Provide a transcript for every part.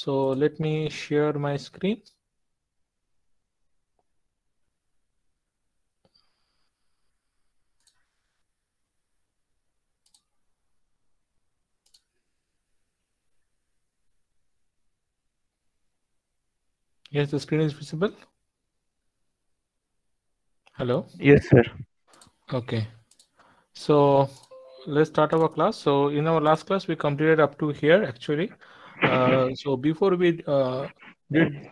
So let me share my screen. Yes, the screen is visible. Hello. Yes, sir. Okay. So let's start our class. So in our last class, we completed up to here actually. So before we did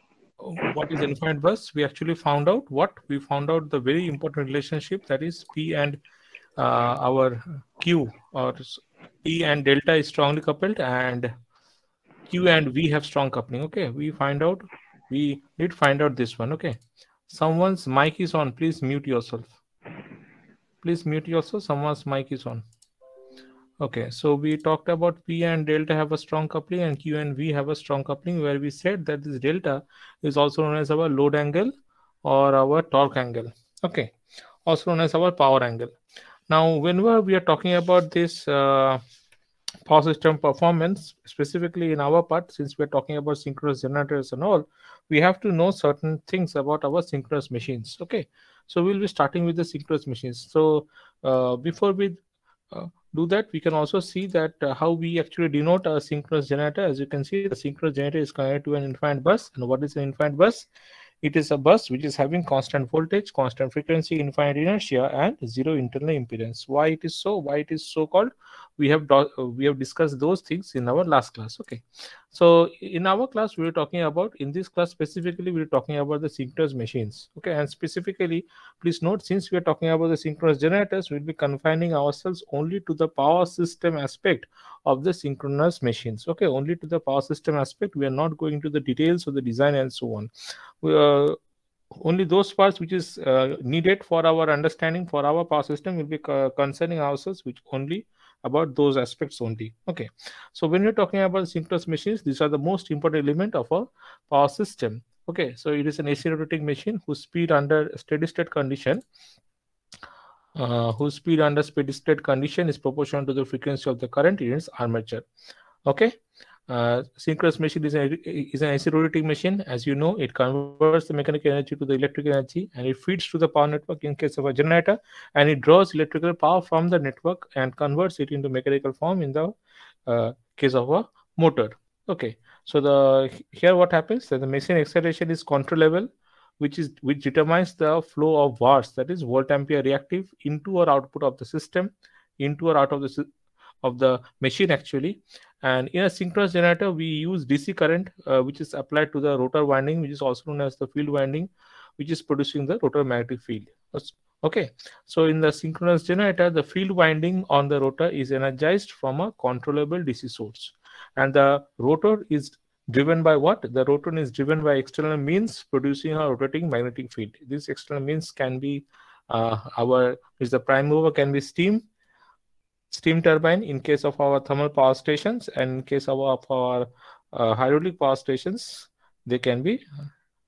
what is infinite bus, we actually found out the very important relationship, that is P and our Q, or P and delta is strongly coupled, and Q and V have strong coupling. Okay, we did find out this one. Okay, someone's mic is on. Please mute yourself. Please mute yourself. Someone's mic is on. Okay, so we talked about P and delta have a strong coupling and Q and V have a strong coupling, where we said that this delta is also known as our load angle or our torque angle. Okay, also known as our power angle. Now, whenever we are talking about this power system performance, specifically in our part, since we're talking about synchronous generators and all, we have to know certain things about our synchronous machines. Okay, so we'll be starting with the synchronous machines. So before we do that, we can also see that how we actually denote a synchronous generator. As you can see, the synchronous generator is connected to an infinite bus. And what is an infinite bus? It is a bus which is having constant voltage, constant frequency, infinite inertia, and zero internal impedance. Why it is so? Why it is so called? We have discussed those things in our last class. Okay, so in our class, we were talking about, in this class specifically, we were talking about the synchronous machines. Okay, and specifically, please note, since we are talking about the synchronous generators, we'll be confining ourselves only to the power system aspect of the synchronous machines. Okay, only to the power system aspect. We are not going to the details of the design and so on. Only those parts which is needed for our understanding for our power system will be concerning ourselves which only about those aspects only. Okay, so when you're talking about synchronous machines, these are the most important element of a power system. Okay, so it is an AC rotating machine whose speed under steady state condition is proportional to the frequency of the current in its armature. Okay, synchronous machine is an AC rotating machine. As you know, it converts the mechanical energy to the electric energy, and it feeds to the power network in case of a generator, and it draws electrical power from the network and converts it into mechanical form in the case of a motor. Okay, so here what happens, that the machine excitation is controllable, which determines the flow of watts, that is volt ampere reactive, into or output of the system, into or out of the machine actually. And in a synchronous generator, we use DC current, which is applied to the rotor winding, which is also known as the field winding, which is producing the rotor magnetic field. Okay, so in the synchronous generator, the field winding on the rotor is energized from a controllable DC source, and the rotor is driven by what? The rotor is driven by external means producing a rotating magnetic field. These external means can be the prime mover, can be steam turbine in case of our thermal power stations, and in case of our hydraulic power stations, they can be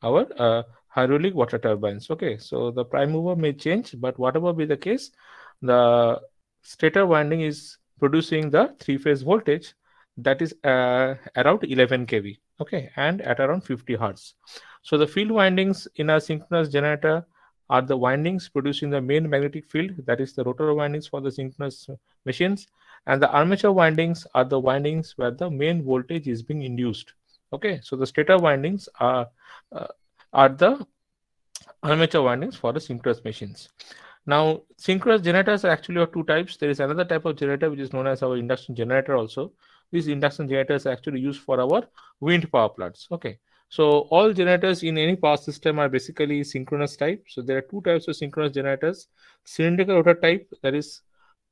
our hydraulic water turbines. Okay, so the prime mover may change, but whatever be the case, the stator winding is producing the three-phase voltage that is around 11 kV. Okay, and at around 50 hertz. So the field windings in a synchronous generator are the windings producing the main magnetic field, that is the rotor windings for the synchronous machines, and the armature windings are the windings where the main voltage is being induced. Okay, so the stator windings are the armature windings for the synchronous machines. Now, synchronous generators are actually of two types. There is another type of generator which is known as our induction generator also. These induction generators are actually used for our wind power plants. Okay, so all generators in any power system are basically synchronous type. So there are two types of synchronous generators. Cylindrical rotor type, that is,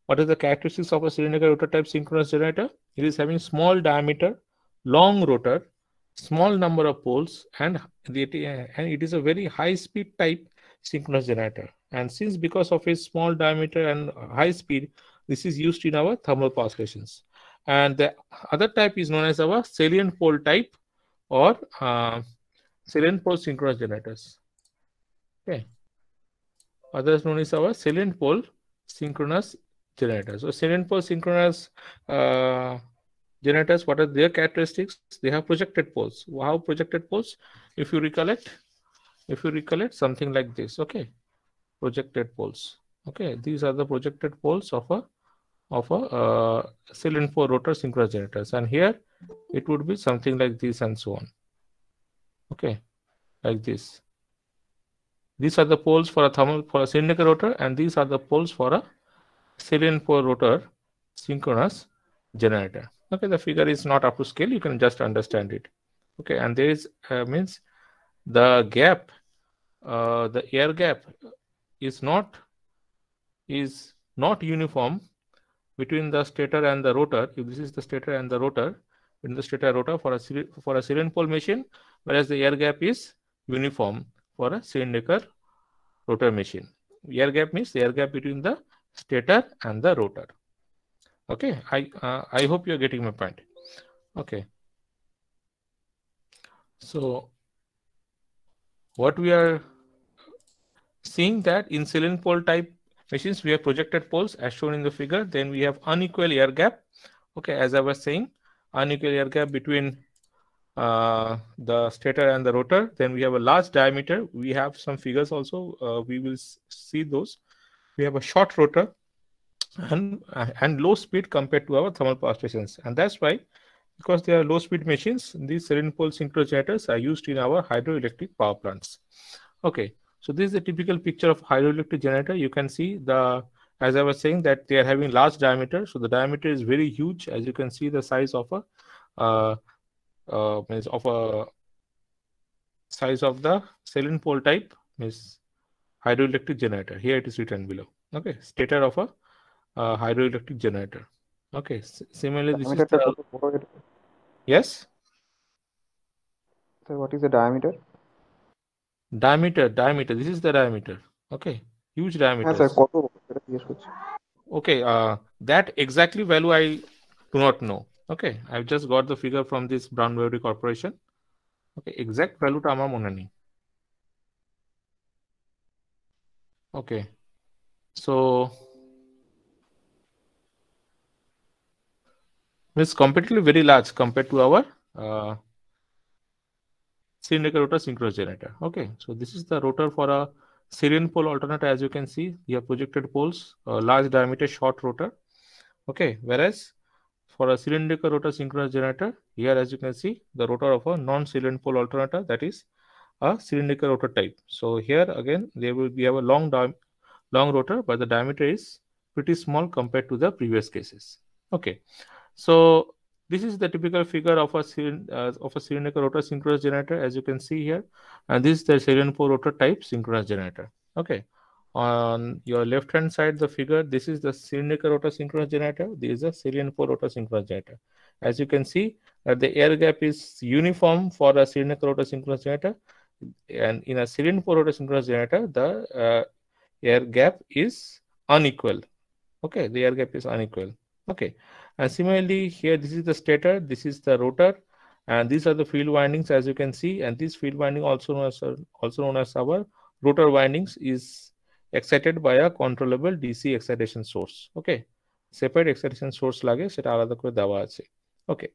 what is the characteristics of a cylindrical rotor type synchronous generator? It is having small diameter, long rotor, small number of poles, and it is a very high speed type synchronous generator. And since because of its small diameter and high speed, this is used in our thermal power stations. And the other type is known as our salient pole type, or salient pole synchronous generators. Okay, others known as our salient pole synchronous generators. So salient pole synchronous generators, what are their characteristics? They have projected poles. How projected poles? If you recollect, something like this. Okay, projected poles. Okay, these are the projected poles of a cylinder 4 rotor synchronous generators, and here it would be something like this and so on. Okay, like this. These are the poles for a cylindrical rotor, and these are the poles for a cylinder 4 rotor synchronous generator. Okay, the figure is not up to scale. You can just understand it. Okay, and there is means the gap, the air gap is not uniform between the stator and the rotor. If this is the stator and the rotor, in the stator rotor for a cylinder pole machine, whereas the air gap is uniform for a cylindrical rotor machine. Air gap means the air gap between the stator and the rotor. Okay, I hope you are getting my point. Okay, so what we are seeing that in cylinder pole type machines, we have projected poles as shown in the figure. Then we have unequal air gap. Okay, as I was saying, unequal air gap between the stator and the rotor. Then we have a large diameter. We have some figures also. We will see those. We have a short rotor and low speed compared to our thermal power stations, and that's why, because they are low speed machines, these cylinder pole synchronous generators are used in our hydroelectric power plants. Okay, so this is a typical picture of hydroelectric generator. You can see as I was saying, that they are having large diameter. So the diameter is very huge. As you can see, the size of the cylinder pole type is hydroelectric generator. Here it is written below. Okay, stator of a hydroelectric generator. Okay, similarly, this is the yes. So what is the diameter? Diameter. This is the diameter. Okay, huge diameter. Okay, that exactly value I do not know. Okay, I've just got the figure from this Brown Boveri Corporation. Okay, exact value ta amar mone nei. Okay, so it's comparatively very large compared to our cylindrical rotor synchronous generator. Okay, so this is the rotor for a cylinder pole alternator. As you can see, we have projected poles, large diameter, short rotor. Okay, whereas for a cylindrical rotor synchronous generator, here as you can see, the rotor of a non-cylinder pole alternator, that is a cylindrical rotor type. So here again, we have a long rotor, but the diameter is pretty small compared to the previous cases. Okay, so this is the typical figure of a cylindrical rotor synchronous generator, as you can see here, and this is the cylinder pole rotor type synchronous generator. Okay, on your left hand side, the figure, this is the cylindrical rotor synchronous generator. This is a cylinder pole rotor synchronous generator. As you can see, the air gap is uniform for a cylindrical rotor synchronous generator, and in a cylinder pole rotor synchronous generator, the air gap is unequal. Okay, the air gap is unequal. Okay, and similarly here, this is the stator, this is the rotor, and these are the field windings, as you can see. And this field winding, also known as our rotor windings, is excited by a controllable DC excitation source. Okay, separate excitation source lage seta alada kore dewa ache. Okay,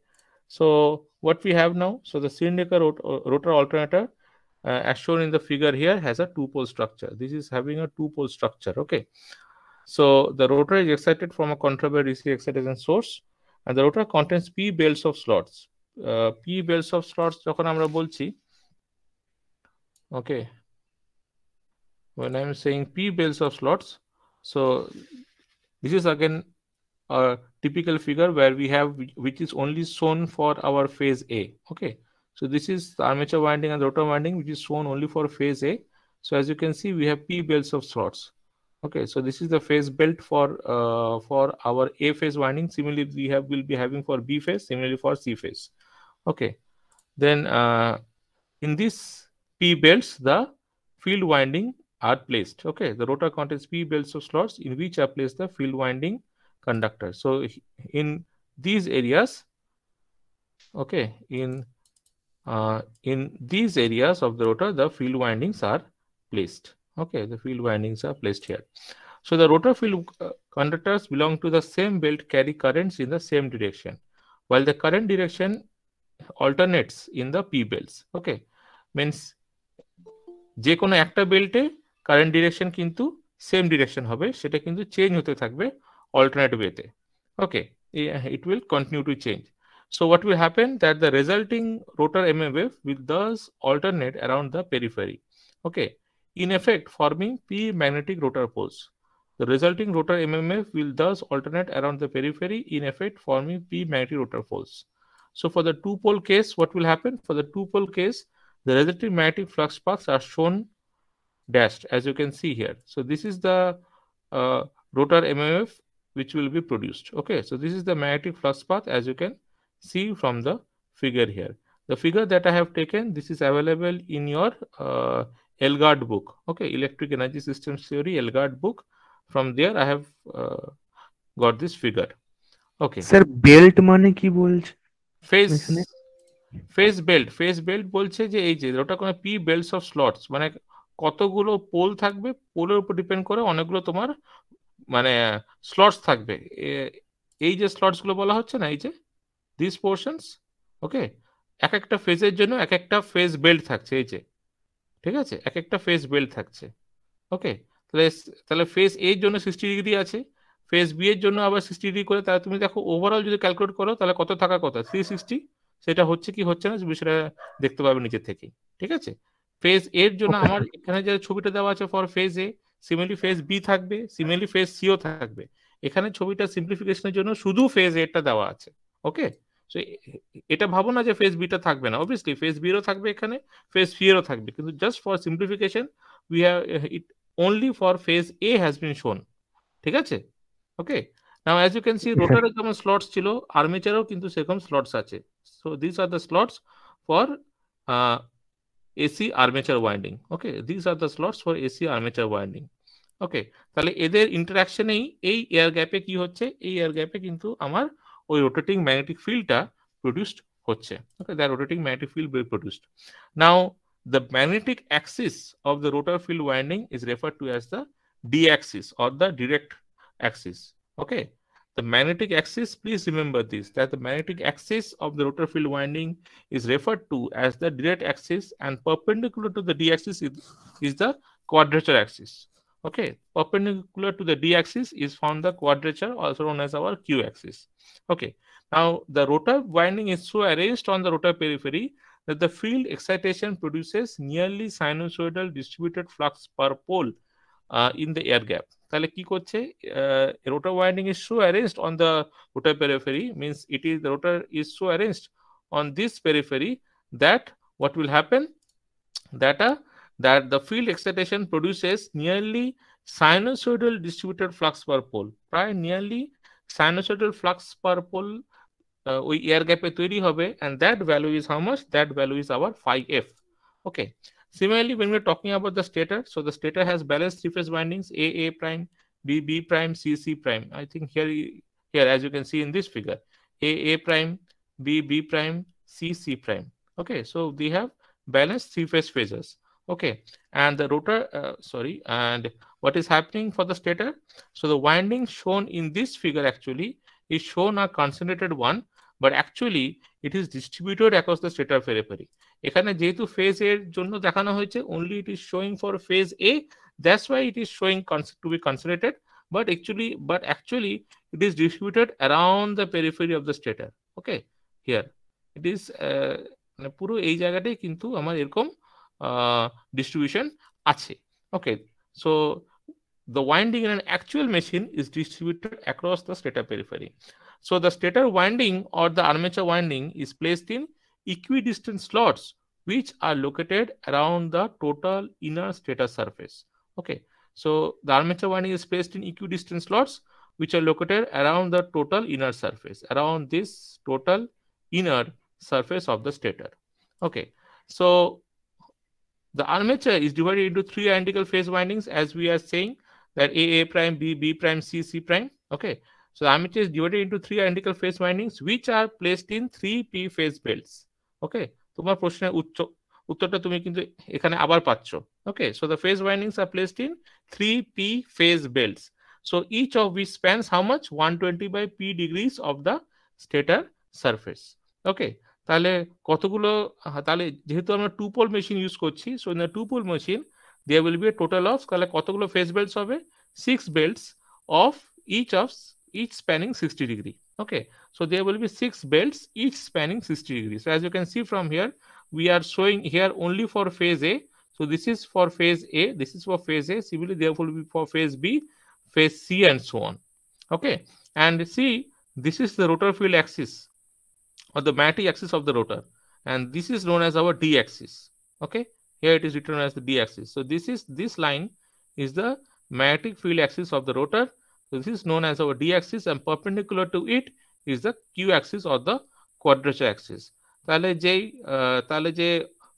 so what we have now, so the cylindrical rotor alternator, as shown in the figure here, has a two-pole structure. This is having a two-pole structure. Okay, so the rotor is excited from a controllable DC excitation source, and the rotor contains P belts of slots. P belts of slots যখন আমরা বলছি, okay, when I'm saying P belts of slots, so this is again a typical figure where we have, which is only shown for our phase A. Okay, so this is the armature winding and the rotor winding, which is shown only for phase A. So as you can see, we have P belts of slots. Okay, so this is the phase belt for our A phase winding. Similarly, will be having for B phase. Similarly for C phase. Okay, then in this P belts, the field winding are placed. Okay, the rotor contains P belts of slots in which are placed the field winding conductor. So in these areas, okay, in these areas of the rotor, the field windings are placed. Okay, the field windings are placed here. So the rotor field conductors belong to the same belt, carry currents in the same direction. while the current direction alternates in the P belts. Okay, means যে কোনো একটা বেল্টে current direction কিন্তু same direction হবে, সেটা কিন্তু change হতে থাকবে alternate ওয়েতে। ওকে, it will continue to change. So what will happen that the resulting rotor MMF will thus alternate around the periphery. Okay, in effect forming P magnetic rotor poles. The resulting rotor MMF will thus alternate around the periphery, in effect forming P magnetic rotor poles. So for the two-pole case, what will happen? For the two-pole case, the resulting magnetic flux paths are shown dashed, as you can see here. So this is the rotor MMF which will be produced. Okay, so this is the magnetic flux path, as you can see from the figure here. The figure that I have taken, this is available in your Elgard book. Okay, Electric Energy Systems Theory Elgard book. From there I have got this figure. Okay, sir belt মানে কি বলছে phase এখানে? Face belt বলছে যে এই যে ওটা কোনো পি বেল্টস অফ স্লটস, মানে কতগুলো পোল থাকবে, পোলের উপর ডিপেন্ড করে অনেকগুলো তোমার মানে স্লটস থাকবে। এই যে স্লটস গুলো বলা হচ্ছে না, এই যে দিস পোর্শনস, ওকে, এক একটা ফেজের জন্য এক একটা ফেজ বেল্ট থাকছে, এই যে, ঠিক আছে, এক একটা ফেজ বেল্ট থাকছে। ওকে, তাহলে তাহলে ফেজ এর জন্য 60 ডিগ্রি আছে, ফেজ বি এর জন্য আবার 60 ডিগ্রি করে, তাহলে তুমি দেখো ওভারঅল যদি ক্যালকুলেট করো তাহলে কত থাকার কথা, 360। সেটা হচ্ছে কি হচ্ছে না তুমি সেটা দেখতে পাবে নিচে থেকেই, ঠিক আছে। ফেজ এর জন্য ওকে আমার এখানে যে ছবিটা দেওয়া আছে for phase A, similarly phase B থাকবে, সিমিলারলি ফেজ সিও থাকবে। এখানে ছবিটা সিম্পলিফিকেশনের জন্য শুধু ফেজ এটা দেওয়া আছে। ওকে, সো এটা ভাবো না যে ফেজ বিটা থাকবে না, অবভিয়াসলি ফেজ বিরও থাকবে, এখানে ফেজ সি এরও থাকবে, কিন্তু just for simplification we have it only for phase A has been shown, ঠিক আছে। Okay, now as you can see sir. রোটারে যেমন স্লটস ছিল, আর্মেচারেও কিন্তু সেরকম স্লটস আছে। So this are the slots for AC armature winding. Okay, these are the slots for AC armature winding. ওকে, তাহলে এদের ইন্টারাকশনেই এই এয়ার গ্যাপে কি হচ্ছে, এই এয়ার গ্যাপে কিন্তু আমার ওই রোটেটিং ম্যাগনেটিক ফিল্ডটা প্রডিউসড হচ্ছে। Okay, that rotating magnetic field will be produced. Now the magnetic axis of the rotor field winding is referred to as the D axis or the direct axis. Okay, the magnetic axis, please remember this, that the magnetic axis of the rotor field winding is referred to as the direct axis, and perpendicular to the D axis is the quadrature axis. Okay, perpendicular to the D axis is found the quadrature, also known as our Q axis. Okay, now the rotor winding is so arranged on the rotor periphery that the field excitation produces nearly sinusoidal distributed flux per pole in the air gap. তাহলে কি করছে, rotor winding is so arranged on the rotor periphery, means it is the rotor is so arranged on this periphery that what will happen, that the field excitation produces nearly sinusoidal distributed flux per pole, প্রায় nearly sinusoidal flux per pole ওই air গ্যাপে তৈরি হবে, and that value is how much, that value is our phi f. Okay, similarly when we're talking about the stator, so the stator has balanced three phase windings, a prime, b prime, c prime. I think here as you can see in this figure, a prime, b prime, c prime. Okay, so they have balanced three phase phases. Okay, and the rotor and what is happening for the stator, so the winding shown in this figure actually is shown a concentrated one, but actually it is distributed across the stator periphery. এখানে যেহেতু phase এর জন্য দেখানো হয়েছে, only it is showing for phase A, that's why it is showing to be concentrated, but actually it is distributed around the periphery of the stator. Okay, here it is মানে পুরো এই জায়গাটাই কিন্তু আমার এরকম distribution আছে. Okay, so the winding in an actual machine is distributed across the stator periphery. So the stator winding or the armature winding is placed in equidistant slots which are located around the total inner stator surface. Okay, so the armature winding is placed in equidistant slots which are located around the total inner surface, around this total inner surface of the stator. Okay, so the armature is divided into three identical phase windings, as we are saying that a prime, b prime, c prime. Okay, so the armature is divided into three identical phase windings which are placed in 3p phase belts. Okay, তোমার প্রশ্নের উত্তরটা তুমি কিন্তু এখানে আবার পাচ্ছ। Okay, so the phase windings are placed in 3p phase belts, so each of which spans how much, 120 by p degrees of the stator surface. Okay, তাহলে কতগুলো, তাহলে যেহেতু আমরা টু পোল মেশিন ইউজ করছি, so in the two pole machine there will be a total of, তাহলে কতগুলো face belts হবে, 6 belts of each spanning 60 degree. Okay, so there will be 6 belts each spanning 60 degrees. So as you can see from here, we are showing here only for phase A. So this is for phase A, this is for phase A. Similarly, there will be for phase B, phase C, and so on. Okay, and see, this is the rotor field axis or the magnetic axis of the rotor, and this is known as our d axis. Okay, here it is written as the d axis. So this line is the magnetic field axis of the rotor. So this is known as our d axis, and perpendicular to it is the q axis or the quadrature axis. তাহলে যে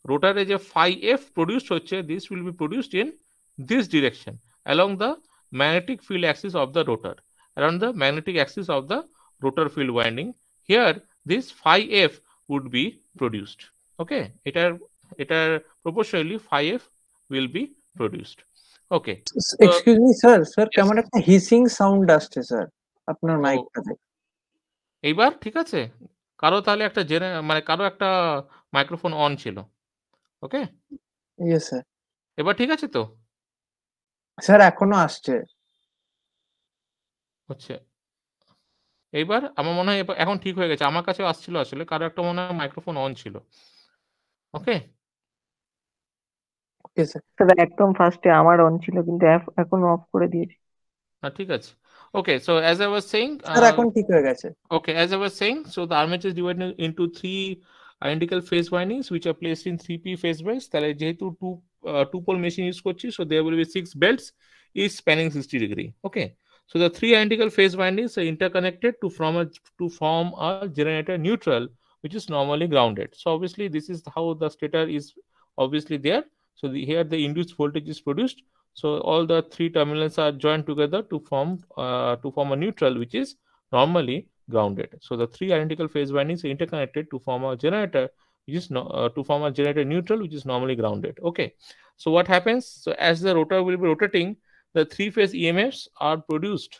রোটারে যে phi f produced হচ্ছে, this will be produced in this direction along the magnetic field axis of the rotor, around the magnetic axis of the rotor field winding. Here this phi f would be produced. Okay, এটার proportionally phi f will be produced. Okay, so excuse me sir, yes, কেমন একটা hissing sound আসছে sir আপনার ও, মাইকটাতে। এইবার ঠিক আছে, কারো তাহলে একটা মানে কারো একটা মাইক্রোফোন অন ছিল। ওকে, ইয়েস স্যার। এবার ঠিক আছে তো? স্যার এখনো আসছে। হচ্ছে, এইবার আমার মনে হয় এখন ঠিক হয়ে গেছে। আমার কাছেও আসছিল, আসলে কারো একটা মনে হয় মাইক্রোফোন অন ছিল। ওকে, ওকে স্যার। স্যার একদম ফার্স্টে আমার অন ছিল, কিন্তু এখন অফ করে দিয়েছি। ঠিক আছে। Okay, so as I was saying, sir এখন ঠিক হয়ে গেছে। okay, as I was saying, so the armature is divided into 3 identical phase windings which are placed in 3p phase belts. তাহলে যেহেতু two pole machine use করছি, so there will be 6 belts each spanning 60 degree. Okay, so the 3 identical phase windings are interconnected to form a generator neutral, which is normally grounded. So obviously this is how the stator is obviously there. So here the induced voltage is produced. So all the 3 terminals are joined together to form a neutral, which is normally grounded. So the 3 identical phase windings are interconnected to form a generator, which is to form a generator neutral, which is normally grounded. Okay, so what happens? So as the rotor will be rotating, the 3-phase EMFs are produced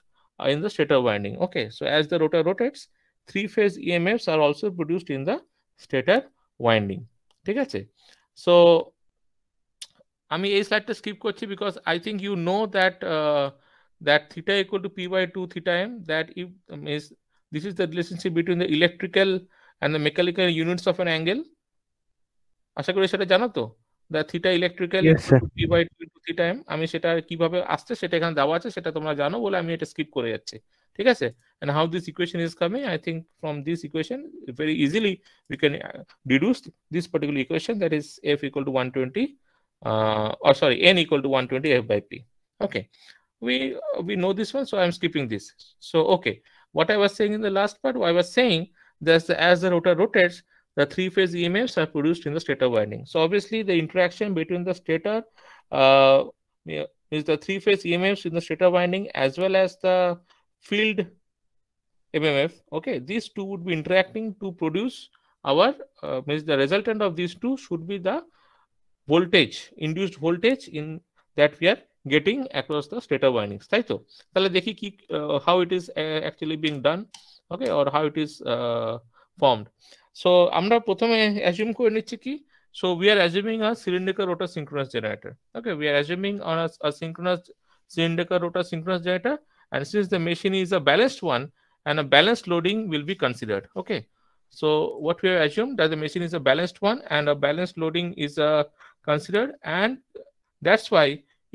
in the stator winding. Okay, so as the rotor rotates, 3-phase EMFs are also produced in the stator winding. ঠিক আছে? So আমি এই স্লাইডটা skip করছি because I think you know that that theta equal to p by 2 theta m, that if is this is the relationship between the electrical and the mechanical units of an angle. আশা করি সেটা জানো তো, that theta electrical Yes, equal sir. to p by 2 into theta m. আমি সেটা কিভাবে আসছে সেটা এখানে দেওয়া আছে, সেটা তোমরা জানো বলে আমি এটা স্কিপ করে যাচ্ছি। ঠিক আছে, and how this equation is coming, I think from this equation very easily we can deduce this particular equation, that is f equal to 120 or sorry, n equal to 120 f by p. Okay, we know this one, so I'm skipping this. So okay, what I was saying in the last part, I was saying that as the rotor rotates, the 3-phase EMFs are produced in the stator winding. So obviously the interaction between the stator is the 3-phase EMFs in the stator winding as well as the field MMF. Okay, these two would be interacting to produce our means the resultant of these two should be the voltage, induced voltage in that we are getting across the stator windings. তাই তো? তাহলে দেখি কি how it is actually being done, okay, or how it is formed. So আমরা প্রথমে assume করে নিচ্ছি কি, so we are assuming a cylindrical rotor synchronous generator. Okay, we are assuming on a synchronous cylindrical rotor synchronous generator, and since the machine is a balanced one and a balanced loading will be considered. Okay, so what we have assumed that the machine is a balanced one and a balanced loading is considered, and that's why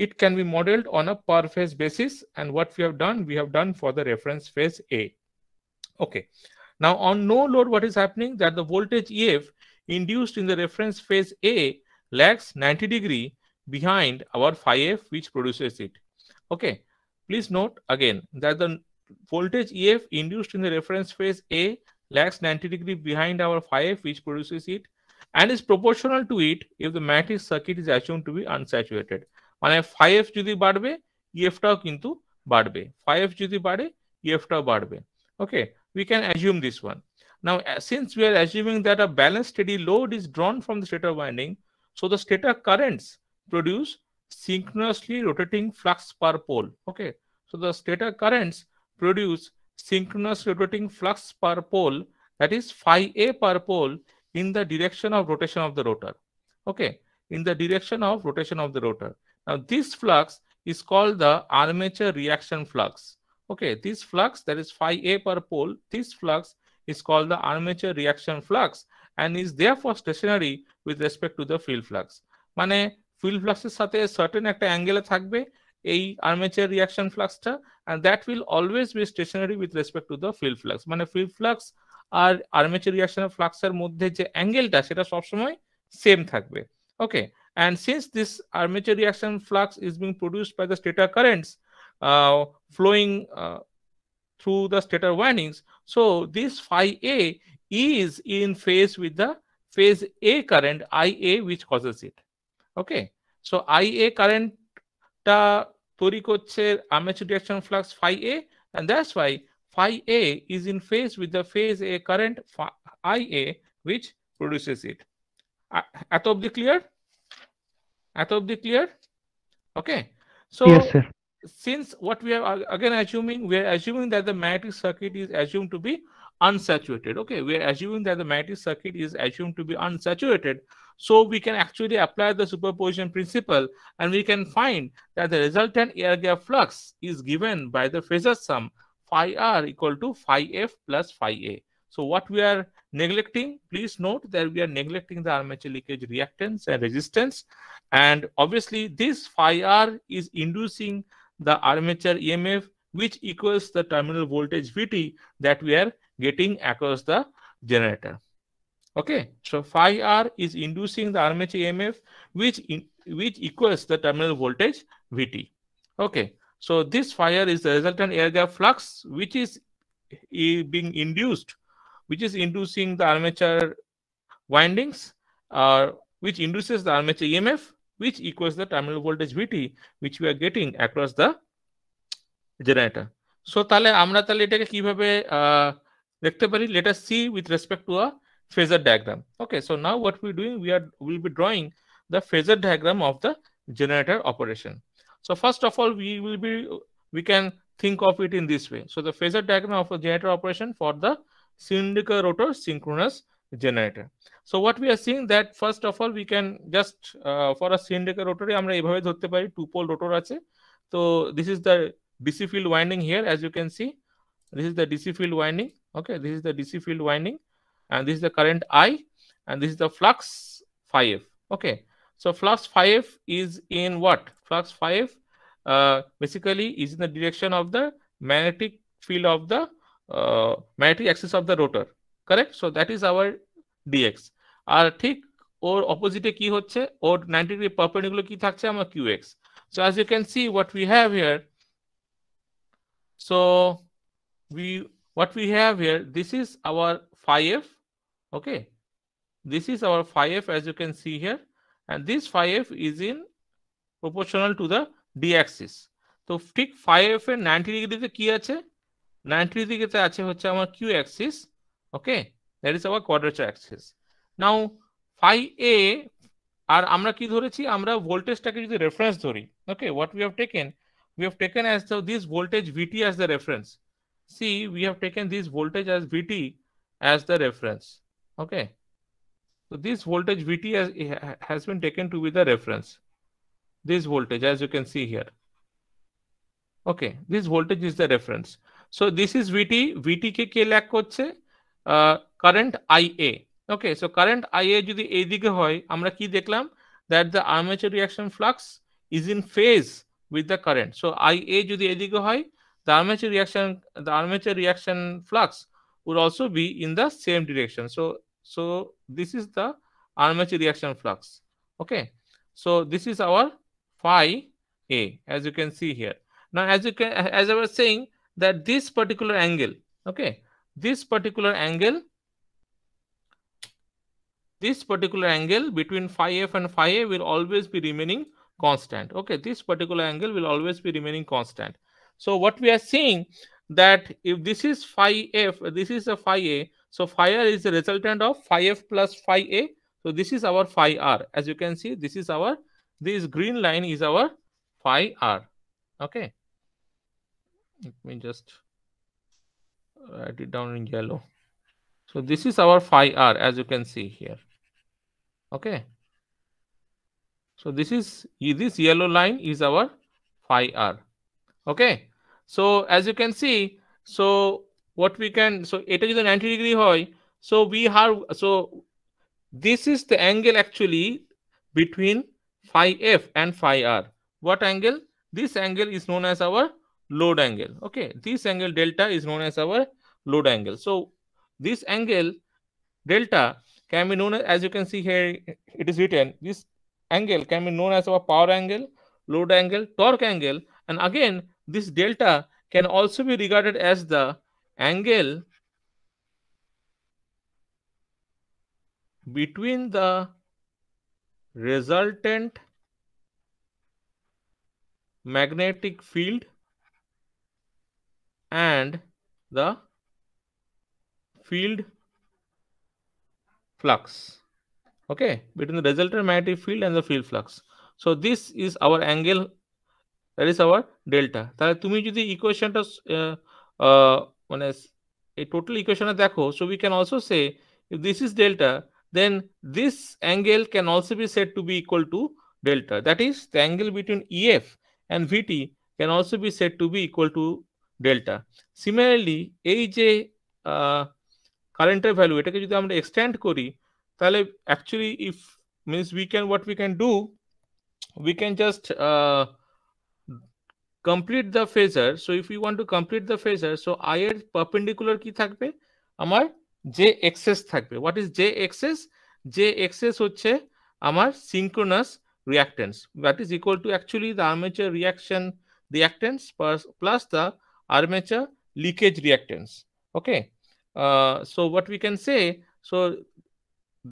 it can be modeled on a per phase basis, and what we have done for the reference phase A. Okay, now on no load, what is happening, that the voltage EF induced in the reference phase A lags 90 degree behind our phi f which produces it. Okay, please note again that the voltage EF induced in the reference phase A lags 90 degree behind our phi f which produces it, and is proportional to it if the magnetic circuit is assumed to be unsaturated. মানে phi f যদি বাড়বে EF টাও কিন্তু বাড়বে, phi f যদি বাড়ে EF টাও বাড়বে। Okay, we can assume this one. Now since we are assuming that a balanced steady load is drawn from the stator winding, so the stator currents produce synchronously rotating flux per pole. Okay, so the stator currents produce synchronous rotating flux per pole that is phi A per pole in the direction of rotation of the rotor. Okay, in the direction of rotation of the rotor. Now this flux is called the armature reaction flux. Okay, this flux, that is phi A per pole, this flux is called the armature reaction flux and is therefore stationary with respect to the field flux. মানে field flux এর সাথে certain একটা angle থাকবে এই armature reaction fluxটা, and that will always be stationary with respect to the field flux. মানে field flux আর armature reaction flux এর মধ্যে যে অ্যাঙ্গেলটা সেটা সবসময় সেম থাকবে। Okay, and since this armature reaction flux is being produced by the stator currents flowing through the stator windings, so this phi A is in phase with the phase A current IA, which causes it. Okay, so IA current ta তৈরি করছে armature reaction flux phi A, and that's why phi A is in phase with the phase A current IA, which produces it. এত অবধি clear? এত অবধি clear? Okay, so Yes, sir. since what we are again assuming, we are assuming that the magnetic circuit is assumed to be unsaturated. Okay, we are assuming that the magnetic circuit is assumed to be unsaturated, so we can actually apply the superposition principle and we can find that the resultant air gap flux is given by the phasor sum phi r equal to phi f plus phi A. So what we are neglecting, please note that we are neglecting the armature leakage reactance and resistance, and obviously this phi r is inducing the armature EMF, which equals the terminal voltage Vt that we are getting across the generator. Okay, so phi r is inducing the armature EMF, which equals the terminal voltage Vt. Okay, so this phi r is the resultant air gap flux, which is being induced, which is inducing the armature windings, which induces the armature EMF, which equals the terminal voltage Vt, which we are getting across the generator. So তাহলে আমরা তাহলে এটাকে কিভাবে দেখতে পারি? Let us see with respect to a phasor diagram. Okay, so now what we're doing, we'll be drawing the phasor diagram of the generator operation. So first of all, we can think of it in this way. So the phasor diagram of a generator operation for the cylindrical rotor synchronous generator. So what we are seeing that first of all we can just for a cylindrical rotor আমরা এইভাবে ধরতে পারি, two pole rotor আছে। So this is the DC field winding here, as you can see. This is the DC field winding. Okay, this is the DC field winding, and this is the current I, and this is the flux phi f. Okay, so flux phi f is in what? Flux phi f basically is in the direction of the magnetic field of the magnetic axis of the rotor. Correct? So that is our dx. আর ঠিক ওর অপোজিটে কি হচ্ছে? ওর 90 degree perpendicular কি থাকছে? আমার qx. So as you can see, what we have here, so what we have here, this is our phi f. Okay, this is our phi f, as you can see here, and this phi f is in proportional to the d axis. তো ঠিক phi f এর 90 ডিগ্রিতে কি আছে? 90 ডিগ্রিতে আছে হচ্ছে আমার q axis. Okay, that is our quadrature axis. Now phi a, আর আমরা কি ধরেছি? আমরা ভোল্টেজটাকে যদি রেফারেন্স ধরি, okay, what we have taken as this voltage Vt as the reference. See, we have taken this voltage as Vt as the reference. Okay, so this voltage Vt has been taken to be the reference. This voltage, as you can see here. Okay, this voltage is the reference. So this is Vt. Vt K K lag করছে? Current IA. Okay, so current IA যদি এই দিকে হয়, আমরা কি দেখলাম? That the armature reaction flux is in phase with the current. So IA যদি এই দিকে হয়, the armature reaction flux would also be in the same direction. So this is the armature reaction flux. Okay, so this is our phi A, as you can see here. Now as I was saying, that this particular angle, okay, this particular angle between phi f and phi a will always be remaining constant. Okay, this particular angle will always be remaining constant. So what we are seeing, that if this is phi f, this is a phi a, so phi r is the resultant of phi f plus phi a. So this is our phi r. As you can see, this green line is our phi r. Okay, let me just write it down in yellow. So this is our phi r, as you can see here. Okay. So this yellow line is our phi r. Okay. So as you can see, so what we can, so এটা যদি 90 degree হয়, so we have, so this is the angle actually between phi f and phi r. What angle? This angle is known as our load angle. Okay, this angle delta is known as our load angle. So this angle delta can be known as you can see here, it is written, this angle can be known as our power angle, load angle, torque angle, and again this delta can also be regarded as the angle between the resultant magnetic field and the field flux. Okay, between the resultant magnetic field and the field flux. So this is our angle, that is our delta. তাহলে তুমি যদি ইকুয়েশনটা মানে এই total ইকুয়েশনে দেখো, so we can also say if this is delta, then this angle can also be said to be equal to delta. That is, the angle between EF and VT can also be said to be equal to delta. Similarly, এই যে কারেন্টের value, এটাকে যদি আমরা extend করি, তাহলে actually if means what we can do, we can just complete the phasor. So if we want to complete the phasor, so I এর perpendicular কি থাকবে, আমার j axis থাকবে. What is j axis? J axis হচ্ছে আমার synchronous reactance, that is equal to actually the armature reactance plus the armature leakage reactance. Okay, so what we can say, so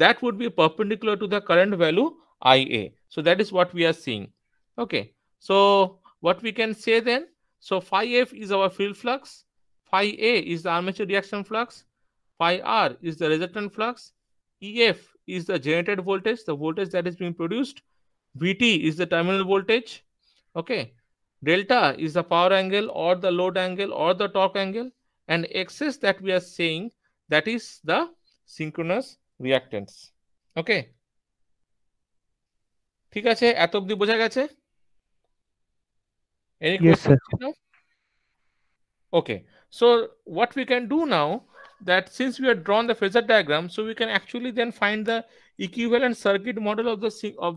that would be perpendicular to the current value IA. So that is what we are seeing. Okay, so what we can say then, so phi f is our field flux, phi a is the armature reaction flux, phi r is the resultant flux, EF is the generated voltage, the voltage that is being produced, VT is the terminal voltage. Okay, delta is the power angle or the load angle or the torque angle, and XS that we are saying, that is the synchronous reactance. Okay, ঠিক আছে, এত অবধি বোঝা গেছে? Any Yes, sir. questions now? Okay, so what we can do now, that since we have drawn the phasor diagram, so we can actually then find the equivalent circuit model of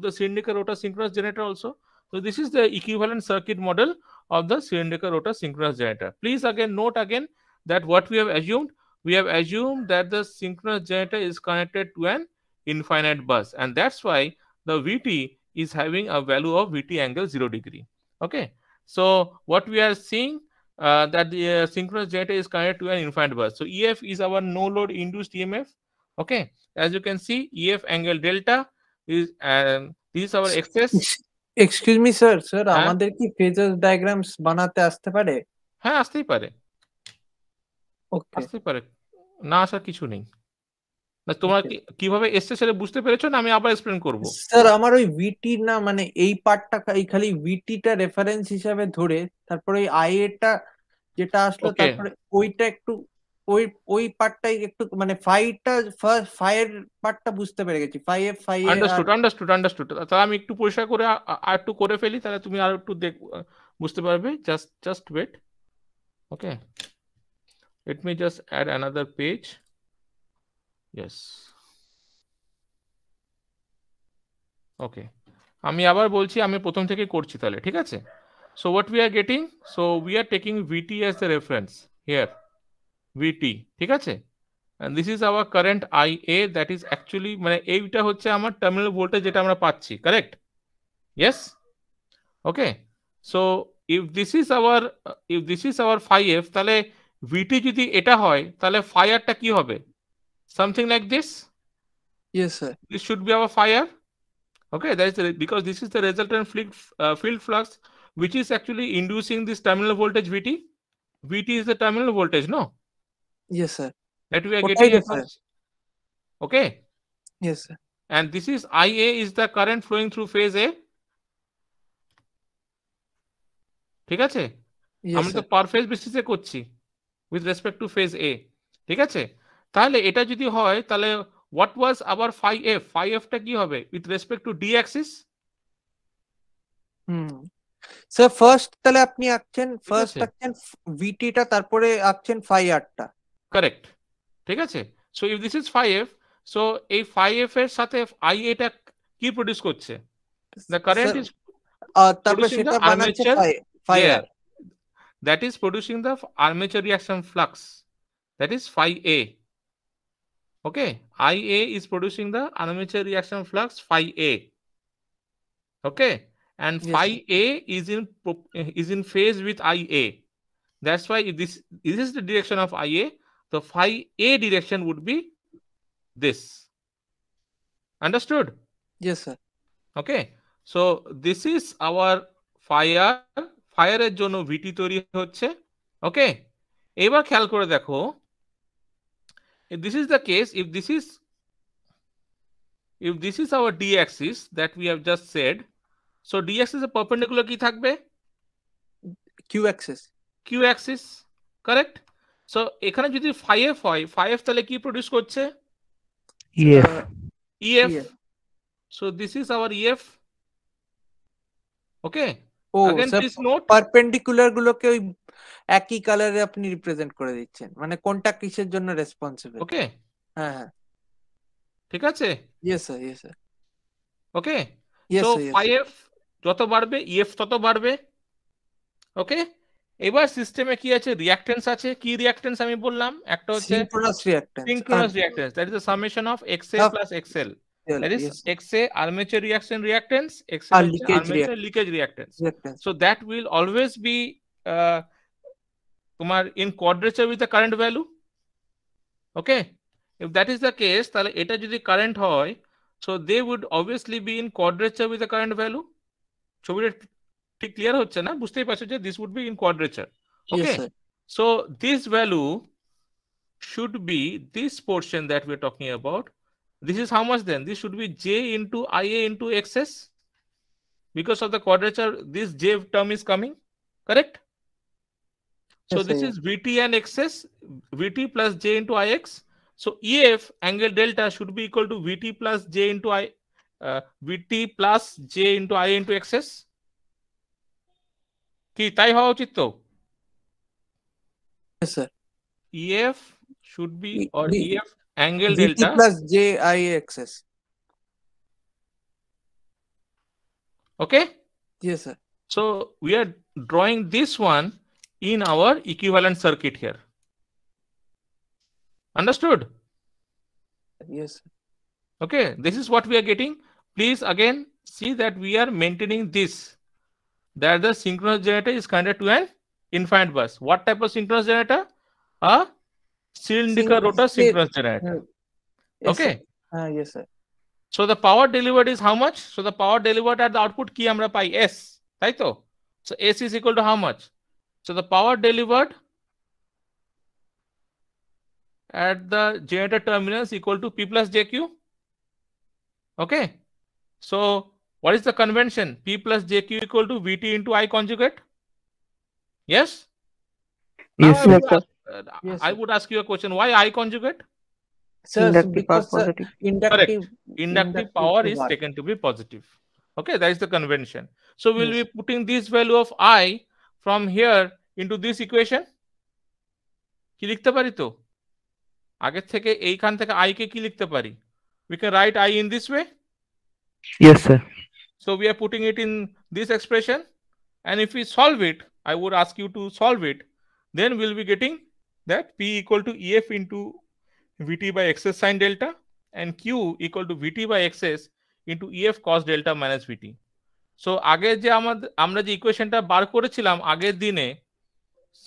the cylindrical rotor synchronous generator also. So this is the equivalent circuit model of the cylindrical rotor synchronous generator. Please again note again that what we have assumed that the synchronous generator is connected to an infinite bus, and that's why the VT is having a value of VT angle 0 degree. Okay, so what we are seeing, that the synchronous generator is connected to an infinite bus. So EF is our no load induced EMF. Okay, as you can see, EF angle delta is, this is our excess. Excuse me sir, আমাদের কি phasor diagrams বানাতে আসতে পারে? হ্যাঁ, আসতেই পারে, ওকে, আসতেই পারে, না আসার কিছু নেই। না, তোমরা কিভাবে এসছে সেটা বুঝতে পেরেছো না? আমি আবার এক্সপ্লেন করব। স্যার আমার ওই ভিটি না, মানে এই পার্টটা খালি ভিটিটা রেফারেন্স হিসাবে ধরে, তারপরে ওই আই এটা যেটা আসলো, তারপরে ওইটা একটু ওই পার্টটাই একটু, মানে ফাইয়ের পার্টটা বুঝতে পেরে গেছি। আন্ডারস্টুড। তাহলে আমি একটু পরিষ্কার করে আর একটু করে ফেলি, তাহলে তুমি আর একটু বুঝতে পারবে। Just wait. Okay, let me just add another page. Yes, okay, আমি আবার বলছি, আমি প্রথম থেকে করছি তাহলে, ঠিক আছে? So what we are getting, so we are taking VT as the reference here, VT, ঠিক আছে? and this is our current IA, that is actually মানে এইটা হচ্ছে আমার টার্মিনাল ভোল্টেজ যেটা আমরা পাচ্ছি, correct? yes, okay, so if this is our phi f, তাহলে VT যদি এটা হয়, তাহলে phi r টা কি হবে? something like this. yes sir, this should be our phi r. Okay, that is because this is the resultant field flux which is actually inducing this terminal voltage VT is the terminal voltage, no? yes sir, that we are getting across. Okay, yes sir, and this is IA is the current flowing through phase A. ঠিক আছে, আমরা তো পার phase বেসিসে করছি with respect to phase A, ঠিক আছে? তাহলে এটা যদি হয় তাহলে what was our phi f? Phi f টা কি হবে with respect to d axis? Sir first তাহলে আপনি আঁকছেন ঠিক ফার্স্ট আছে, আঁকছেন ভিটি টা, তারপরে আঁকছেন ফাই আর টা। কারেক্ট, ঠিক আছে। So if this is phi f, so এই phi f এর সাথে i এটা কি প্রডিউস করছে? The current স্যার is তারপরে producing সেটা the বানাচ্ছে armature, ফাই yeah, আর। that is producing the armature reaction flux, that is phi a. Okay, ia is producing the armature reaction flux phi a. Okay, and Yes, phi sir. a is in phase with ia. That's why if this is the direction of ia, the phi a direction would be this. Understood? Yes, sir. Okay, so this is our fire. ফায়ারের জন্য ভিটি তৈরি হচ্ছে। ওকে, এবার খেয়াল করে দেখো, if this is the case, if this is our d axis that we have just said, so d axis এর perpendicular কি থাকবে? Q axis. q axis, correct? so এখানে যদি phi f হয়, phi f তাহলে কি প্রডিউস করছে? EF. ef. EF. so this is our ef. okay, ও again sir, please note, perpendicular গুলোকে ওই একই কালারে আপনি রিপ্রেজেন্ট করে দিচ্ছেন, মানে কোনটা কিসের জন্য রেসপন্সিবল। ওকে, হ্যাঁ হ্যাঁ, ঠিক আছে। Yes sir, yes sir, okay, yes so sir, yes phi f যত বাড়বে ef তত বাড়বে। ওকে, এবার সিস্টেমে কি আছে? রিঅ্যাকট্যান্স আছে। কি রিঅ্যাকট্যান্স আমি বললাম? একটা হচ্ছে synchronous reactance. synchronous reactance, that is the summation of xa plus xl, that is xa armature reaction reactance, xl আর হচ্ছে leakage armature leakage reactance. Reactance. So that will always be তোমার in quadrature with the current value. Okay, if that is the case, তাহলে এটা যদি current হয়, so they would obviously be in quadrature with the current value. ছবিটা ঠিক clear হচ্ছে না? বুঝতেই পারছো যে this would be in quadrature. Okay, so this value should be this portion that we're talking about. This is how much then? This should be j into ia into xs. Because of the quadrature, this j term is coming, correct? So Yes, this sir. is vt and xs, vt plus j into ix. So ef angle delta should be equal to vt plus j into vt plus j into i into xs. কি তাই হওয়া উচিত তো? Yes, sir. ef should be, or ef angle VT delta plus JIXS. Okay, Yes, sir. so we are drawing this one in our equivalent circuit here. Understood? Yes, sir. Okay, this is what we are getting. Please again see that we are maintaining this, that the synchronous generator is connected to an infinite bus. What type of synchronous generator? A cylindrical rotor synchronous generator. Yes, Okay, yes, sir. so the power delivered is how much? So the power delivered at the output কি আমরা পাই? S, তাই তো? So S is equal to how much? So the power delivered at the generator terminal is equal to P plus JQ. Okay, so what is the convention? P plus JQ equal to VT into I conjugate. Yes? Now Yes, I sir. would ask, Yes, I sir. would ask you a question. Why I conjugate? Sir, Inductive because power positive. Inductive power is taken to be positive. Okay, that is the convention. So we'll Yes. be putting this value of I from here into this equation. কি লিখতে পারি তো? আগের থেকে এইখান থেকে I কে কি লিখতে পারি? We can write I in this way. Yes, sir. So we are putting it in this expression, and if we solve it, I would ask you to solve it, then we'll be getting that P equal to EF into VT by XS sin delta and Q equal to VT by XS into EF cos delta minus VT. So আগে যে আমরা যে ইকুয়েশনটা বার করেছিলাম আগের দিনে,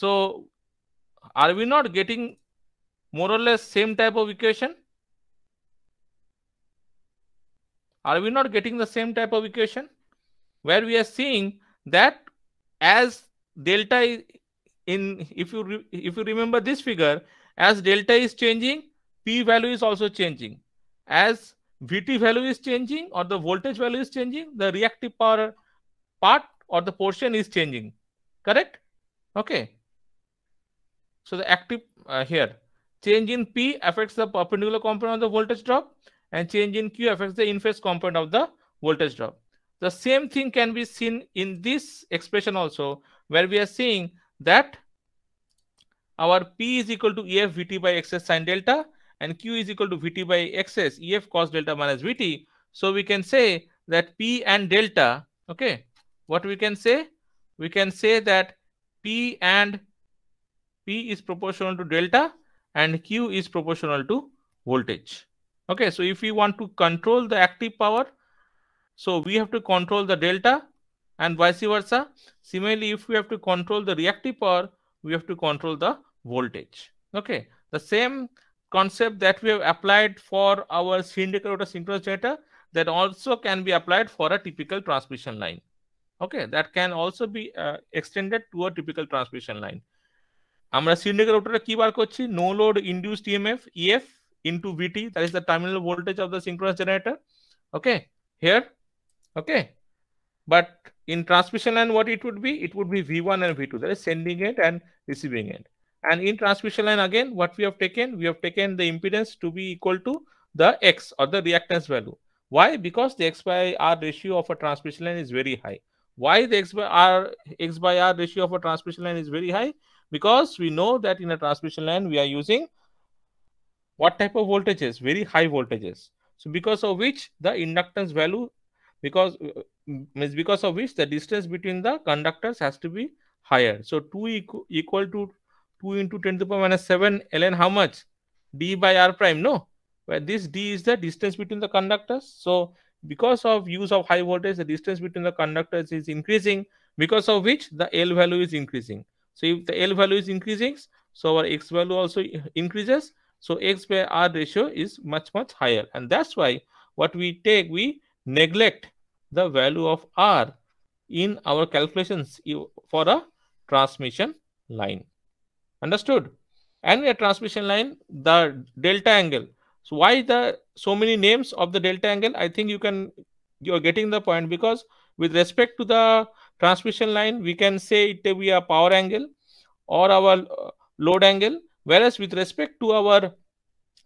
so are we not getting more or less same type of equation? Are we not getting the same type of equation where we are seeing that as delta is in, if you remember this figure, as delta is changing, P value is also changing. As VT value is changing or the voltage value is changing, the reactive power part or the portion is changing. Correct? Okay. So the active here. change in P affects the perpendicular component of the voltage drop, and change in Q affects the in-phase component of the voltage drop. The same thing can be seen in this expression also, where we are seeing that our P is equal to EF Vt by Xs sin delta, and Q is equal to Vt by Xs EF cos delta minus Vt. So we can say that P and delta, okay, what we can say? We can say that P is proportional to delta and Q is proportional to voltage. Okay, so if we want to control the active power, so we have to control the delta and vice versa. Similarly, if we have to control the reactive power, we have to control the voltage. Okay, the same concept that we have applied for our cylindrical rotor synchronous generator, that also can be applied for a typical transmission line. Okay, that can also be extended to a typical transmission line. আমরা cylindrical rotor কি বার করছি? No load induced EMF EF into VT, that is the terminal voltage of the synchronous generator. Okay, here. Okay, but in transmission line, what it would be? It would be V1 and V2, that is sending end and receiving end. And in transmission line, again, what we have taken? We have taken the impedance to be equal to the X or the reactance value. Why? Because the X by R ratio of a transmission line is very high. Why the X by R ratio of a transmission line is very high? Because we know that in a transmission line, we are using what type of voltages? Very high voltages. So because of which the inductance value, because of which the distance between the conductors has to be higher. So 2 equal to 2 into 10 to the power minus 7 ln how much? D by R prime, no? Where this D is the distance between the conductors. So because of use of high voltage, the distance between the conductors is increasing, because of which the L value is increasing. So if the L value is increasing, so our X value also increases. So X by R ratio is much higher, and that's why what we take, we neglect the value of R in our calculations for a transmission line. Understood? And in a transmission line, the delta angle. So why so many names of the delta angle? I think you're getting the point, because with respect to the transmission line, we can say it will be a power angle or our load angle, whereas with respect to our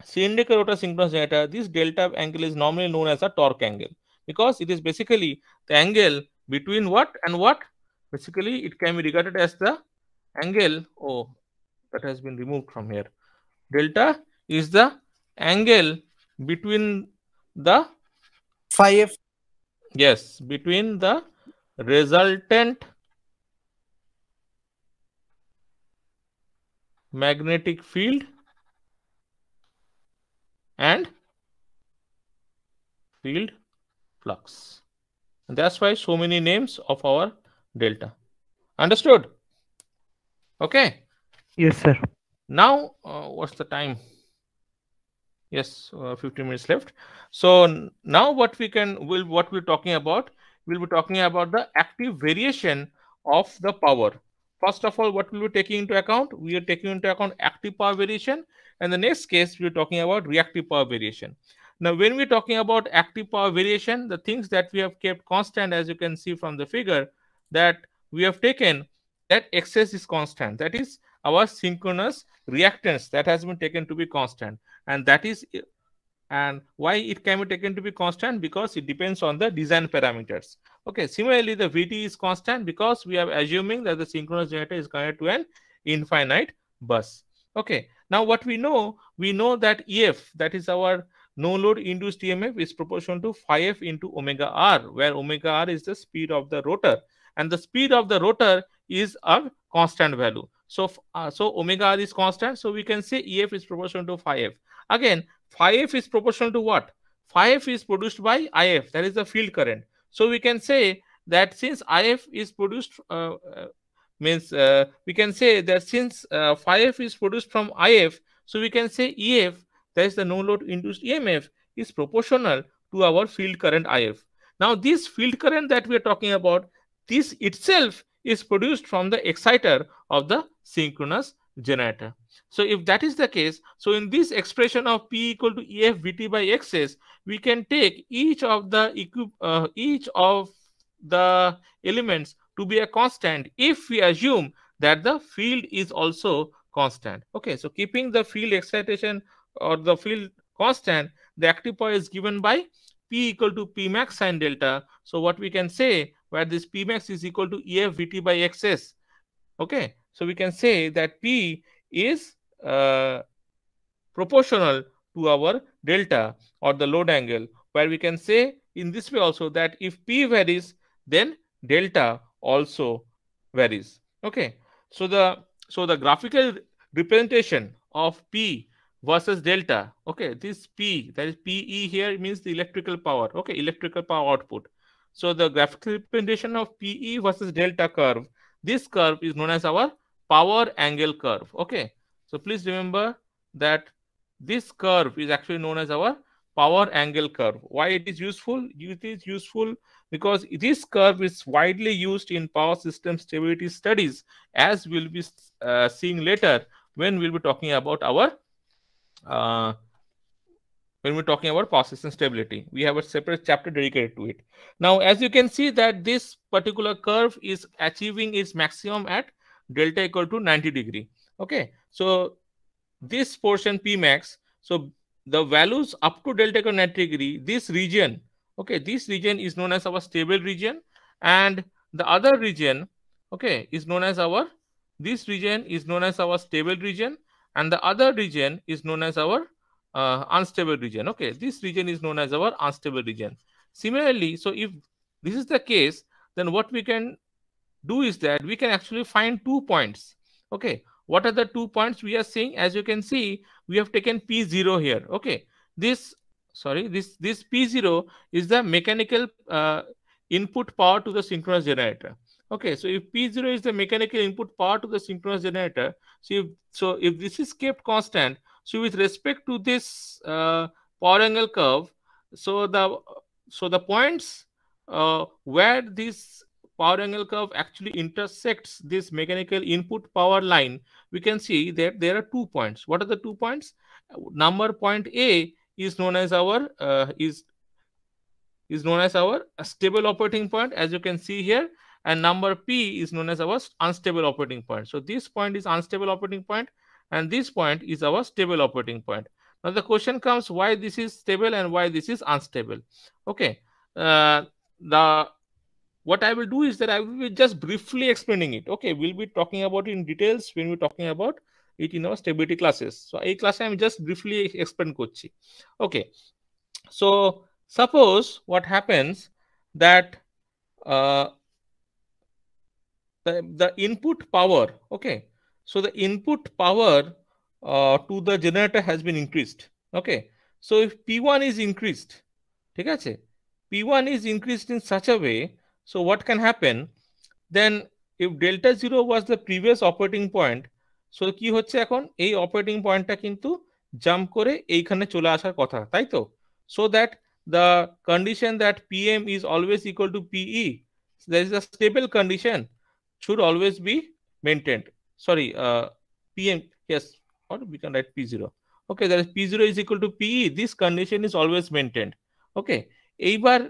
cylindrical rotor synchronous generator, this delta angle is normally known as a torque angle, because it is basically the angle between what and what? Basically, it can be regarded as the angle, oh, that has been removed from here. Delta is the angle between the phi f. Yes, between the resultant magnetic field and field flux. And that's why so many names of our delta. Understood? Okay. Yes, sir. Now, what's the time? Yes, 15 minutes left. So now what we're talking about, we'll be talking about the active variation of the power. First of all, what we'll be taking into account? We are taking into account active power variation, and the next case we're talking about reactive power variation. Now, when we're talking about active power variation, the things that we have kept constant, as you can see from the figure, that we have taken that Xs is constant. That is our synchronous reactance that has been taken to be constant, and that is, and why it can be taken to be constant? Because it depends on the design parameters. Okay, similarly the Vt is constant because we are assuming that the synchronous generator is connected to an infinite bus. Okay, now what we know that EF, that is our no load induced EMF, is proportional to phi f into omega r, where omega r is the speed of the rotor, and the speed of the rotor is a constant value. So omega r is constant, so we can say EF is proportional to phi f. Again, phi f is proportional to what? Phi f is produced by IF, that is the field current. So we can say that since IF is produced, we can say that since phi f is produced from IF, so we can say EF, that is the no load induced EMF, is proportional to our field current IF. Now this field current that we are talking about, this itself is produced from the exciter of the synchronous generator. So if that is the case, so in this expression of P equal to EF Vt by Xs, we can take each of the elements to be a constant if we assume that the field is also constant. Okay, so keeping the field excitation or the field constant, the active power is given by P equal to P max sine delta. So what we can say, where this P max is equal to EF Vt by XS. Okay, so we can say that P is proportional to our delta or the load angle, where we can say in this way also that if P varies, then delta also varies. Okay, so the graphical representation of P versus delta, okay, this P, that is PE here, means the electrical power, okay, electrical power output. So the graphical representation of PE versus delta curve, this curve is known as our power angle curve. Okay, so please remember that this curve is actually known as our power angle curve. Why it is useful? It is useful because this curve is widely used in power system stability studies, as we'll be seeing later when we'll be talking about our power system stability. We have a separate chapter dedicated to it. Now, as you can see that this particular curve is achieving its maximum at delta equal to 90 degree. Okay, so this portion P max, so the values up to delta equal to 90 degree, this region, okay, this region is known as our stable region, and the other region, okay, is known as our, this region is known as our stable region, and the other region is known as our unstable region. Okay, this region is known as our unstable region. Similarly, so if this is the case, then what we can do is that we can actually find 2 points. Okay, what are the 2 points we are seeing? As you can see, we have taken P0 here. Okay, this P0 is the mechanical input power to the synchronous generator. Okay, so if P0 is the mechanical input power to the synchronous generator, so if this is kept constant, so with respect to this power angle curve, so the points where this power angle curve actually intersects this mechanical input power line, we can see that there are 2 points. What are the 2 points? Number point A is known as our stable operating point, as you can see here, and number P is known as our unstable operating point. So this point is unstable operating point, and this point is our stable operating point. Now the question comes, why this is stable and why this is unstable? Okay, what I will do is that I will be just briefly explaining it. Okay, we'll be talking about it in details when we're talking about it in our stability classes. So a class I'm just briefly explain korchi. Okay, so suppose what happens that the input power, okay, so the input power to the generator has been increased. Okay, so if P1 is increased, ঠিক আছে, P1 is increased in such a way, so what can happen then, if delta 0 was the previous operating point, so কি হচ্ছে এখন এই operating পয়েন্টটা কিন্তু jump করে এইখানে চলে আসার কথা, তাই তো? So that the condition that PM is always equal to PE, so there is a stable condition should always be maintained. Sorry, PM, yes, or we can write P0. Okay, that is P0 is equal to PE. This condition is always maintained. Okay, এইবার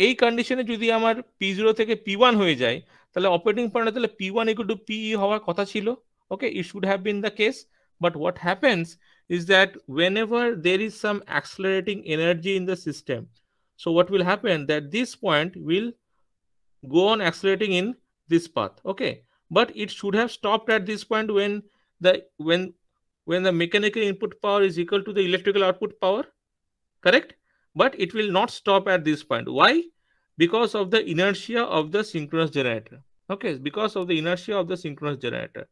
এই কন্ডিশনে যদি আমার P0 থেকে P1 হয়ে যায়, তাহলে operating পয়েন্টে তাহলে P1 equal to PE হওয়ার কথা ছিল। Okay, it should have been the case, but what happens is that whenever there is some accelerating energy in the system, so what will happen that this point will go on accelerating in this path. Okay, but it should have stopped at this point when the mechanical input power is equal to the electrical output power, correct? But it will not stop at this point. Why? Because of the inertia of the synchronous generator. Okay, because of the inertia of the synchronous generator.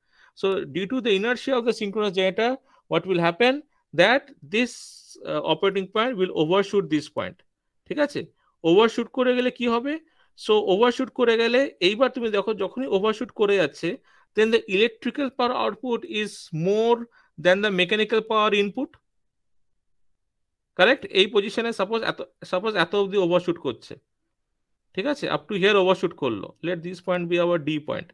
So due to the inertia of the synchronous generator, what will happen that this operating point will overshoot this point. ঠিক আছে, overshoot করে গেলে কি হবে? So overshoot করে গেলে এইবার তুমি দেখো যখনই ওভারশুট করে যাচ্ছে, then the electrical power output is more than the mechanical power input. Correct? এই পজিশনে সাপোজ এত অবধি ওভারশুট করছে, ঠিক আছে, আপ টু হিয়ার ওভারশুট করলো, let this point B hour D point,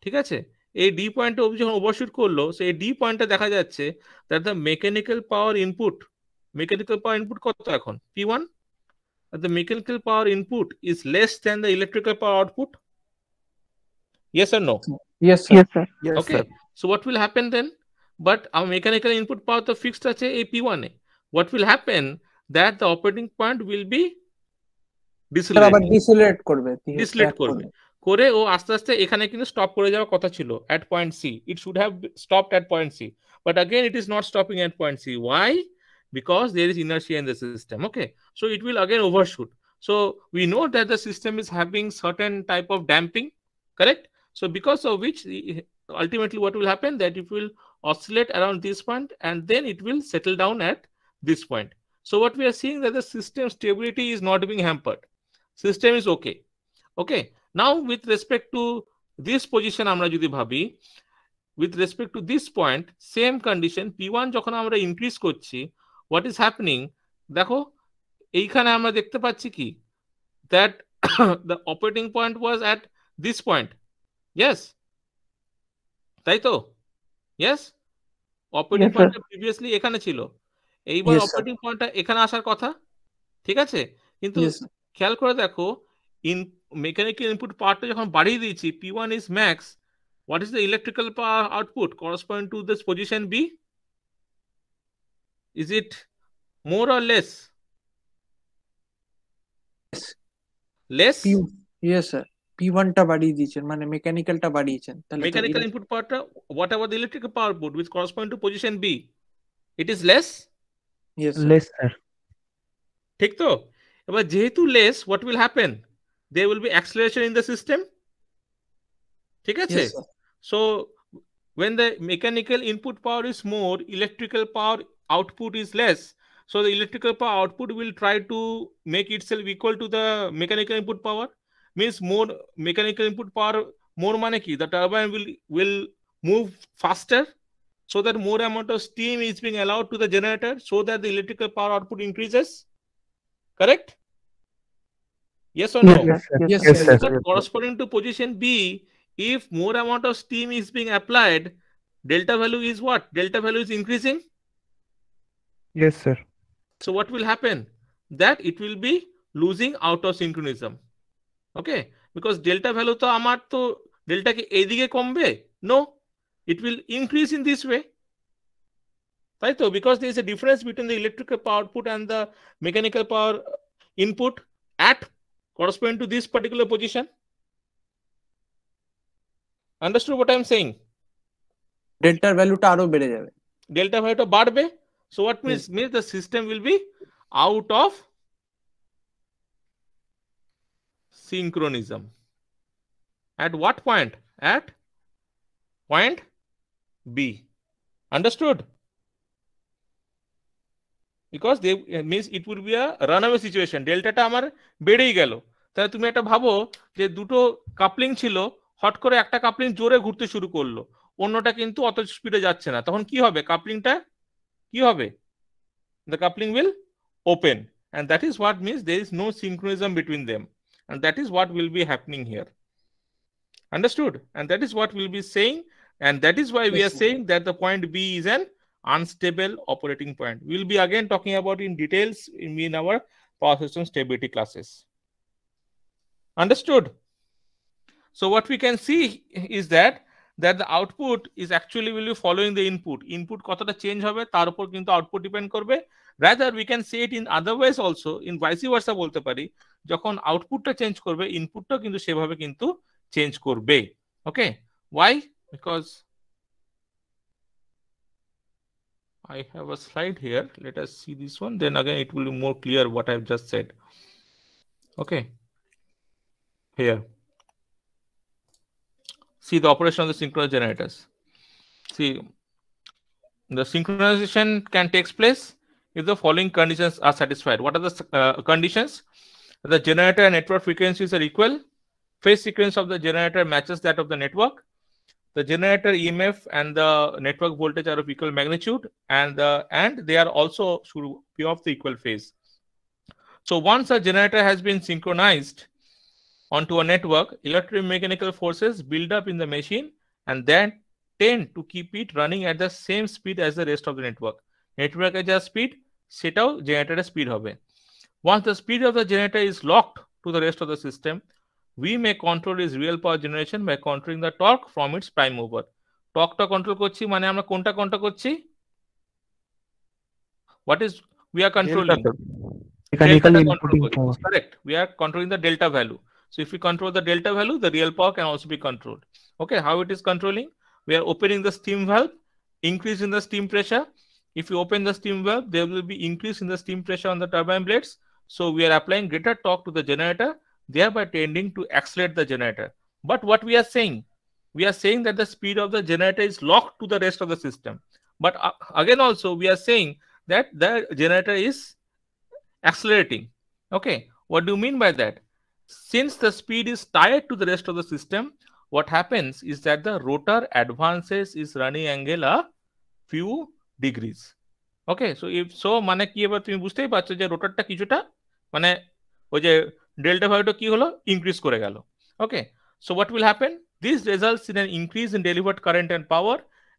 ঠিক আছে, এই ডি পয়েন্টে অবধি যখন ওভারশুট করলো, সো এই ডি পয়েন্টে দেখা যাচ্ছে that the mechanical power input কত এখন? P1, the mechanical power input is less than the electrical power output. Yes or no? Yes, sir. Yes, sir. Yes, Okay, sir. So what will happen then? But our mechanical input power to fixed আছে এই P1 A. What will happen that the operating point will be আবার decelerate ডিসেলারেট করবে, ডিসলেট করবে, করে ও আস্তে আস্তে এখানে কিন্তু স্টপ করে যাওয়ার কথা ছিল at point C. It should have stopped at point C, but again it is not stopping at point C. Why? Because there is inertia in the system. Okay, so it will again overshoot. So we know that the system is having certain type of damping, correct? So because of which ultimately what will happen, that it will oscillate around this point and then it will settle down at this point. So what we are seeing, that the system stability is not being hampered, system is okay. Okay, now with respect to this position আমরা যদি ভাবি, with respect to this point, same condition P1 যখন আমরা increase করছি, what is happening, দেখো এইখানে আমরা দেখতে পাচ্ছি কি, that the operating point was at this point. Yes, তাই তো? Yes, operating Yes, sir. point previously এখানে ছিল, এইবার Yes, sir. operating point এখানে আসার কথা, ঠিক আছে? কিন্তু Yes, sir. খেয়াল করে দেখো, in mechanical input পাওয়ারটা যখন বাড়িয়ে দিয়েছি, P1 is max, what is the electrical power output corresponding to this position B? Is it more or less? Less? Yes, sir. P1 টা বাড়িয়ে দিয়েছেন, মানে মেকানিক্যালটা বাড়িয়েছেন, তাহলে তো Mechanical input powerটা, whatever the electrical power output which corresponding to position B, it is less? Yes, sir. Less, sir. ঠিক তো? এবার যেহেতু less, what will happen? There will be acceleration in the system. ঠিক আছে? Yes, sir. So when the mechanical input power is more, electrical power output is less. So the electrical power output will try to make itself equal to the mechanical input power. Means more mechanical input power, more মানে কি? The turbine will move faster, so that more amount of steam is being allowed to the generator, so that the electrical power output increases. Correct? Yes or no? Yes, sir. Yes, Yes, sir. sir. But corresponding to position B, if more amount of steam is being applied, delta value is what? Delta value is increasing. Yes, sir. So what will happen? That it will be losing out of synchronism. Okay, because delta value to amar to delta ke edige kombe? No, it will increase in this way. Right? So because there is a difference between the electrical power output and the mechanical power input at corresponding to this particular position. Understood what I am saying? ডেল্টার ভ্যালুটা আরো বেড়ে যাবে। Delta value to বাড়বে. So what means? Yes. Means the system will be out of synchronism. At what point? At point B. Understood? Because they means it would be a runaway situation. ডেল্টাটা আমার বেড়েই গেল। তাহলে তুমি একটা ভাবো যে দুটো কাপলিং ছিল, হট করে একটা কাপলিং জোরে ঘুরতে শুরু করলো, অন্যটা কিন্তু অত স্পিডে যাচ্ছে না, তখন কি হবে? কাপলিংটা কি হবে? The coupling will open, and that is what means there is no synchronism between them, and that is what will be happening here. Understood? And that is what we'll be saying, and that is why we Yes, are sir. saying that the point B is an unstable operating point. We'll be again talking about in details in our power system stability classes. Understood? So what we can see is that the output is actually will be following the input. Input কতটা change হবে তার উপর কিন্তু output depend করবে। Rather we can say it in other ways also, in vice versa বলতে পারি, যখন আউটপুটটা চেঞ্জ করবে ইনপুটটাও কিন্তু সেভাবে কিন্তু চেঞ্জ করবে। Okay, why? Because I have a slide here. Let us see this one, then again it will be more clear what I've just said. Okay, here see the operation of the synchronous generators. See, the synchronization can take place if the following conditions are satisfied. What are the conditions? The generator and network frequencies are equal. Phase sequence of the generator matches that of the network. The generator EMF and the network voltage are of equal magnitude, and they are also should be of the equal phase. So once a generator has been synchronized onto a network, electromechanical forces build up in the machine and then tend to keep it running at the same speed as the rest of the network. Network এর যা speed সেটাও generator speed হবে. Once the speed of the generator is locked to the rest of the system, we may control its real power generation by controlling the torque from its prime mover. টর্কটা control করছি, মানে আমরা কোনটা control করছি? What is we are controlling? Mechanical Delta inputting control power. is correct. We are controlling the delta value. So if we control the delta value, the real power can also be controlled. Okay, how it is controlling? We are opening the steam valve, increase in the steam pressure. If you open the steam valve, there will be increase in the steam pressure on the turbine blades. So we are applying greater torque to the generator, thereby tending to accelerate the generator. But what we are saying that the speed of the generator is locked to the rest of the system. But again also we are saying that the generator is accelerating. Okay, what do you mean by that? Since the speed is tied to the rest of the system, what happens is that the rotor advances its running angle a few degrees. Okay, so if so মানে কি এবার তুমি বুঝতেই পারছো যে রোটারটা কিছুটা মানে ওই যে ডেল্টা ভ্যালুটা কি হলো, ইনক্রিজ করে গেল। ওকে, so what will happen? This results in an increase in delivered current and power.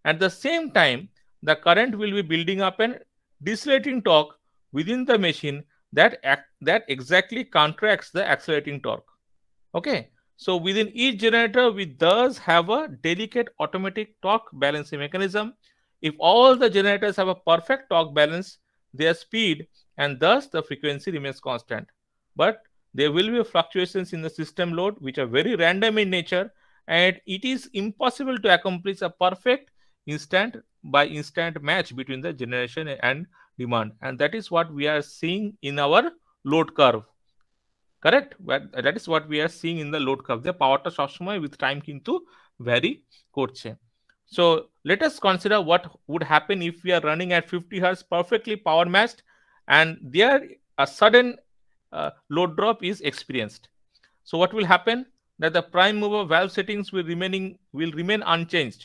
At the same time, the current will be building up an decelerating torque within the machine that exactly counteracts the accelerating torque. Okay, so within each generator we thus have a delicate automatic torque balancing mechanism. If all the generators have a perfect torque balance, their speed and thus the frequency remains constant. But there will be fluctuations in the system load which are very random in nature, and it is impossible to accomplish a perfect instant by instant match between the generation and demand, and that is what we are seeing in our load curve. Correct, but that is what we are seeing in the load curve. The power ta sob shomoy with time kintu vary korche. So let us consider what would happen if we are running at 50 hertz perfectly power matched and there a sudden load drop is experienced. So what will happen? That the prime mover valve settings will remain unchanged,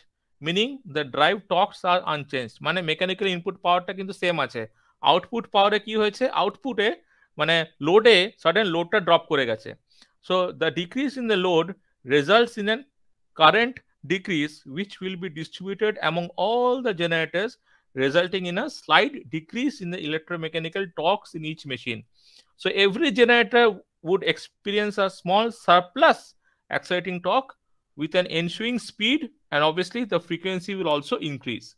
meaning the drive torques are unchanged. মানে mechanical input powerটা কিন্তু same আছে, output পাওয়ারে কি হয়েছে, আউটপুটে মানে লোডে sudden লোডটা drop করে গেছে। So the decrease in the load results in an current decrease which will be distributed among all the generators, resulting in a slight decrease in the electromechanical torques in each machine. So every generator would experience a small surplus accelerating torque with an ensuing speed, and obviously the frequency will also increase.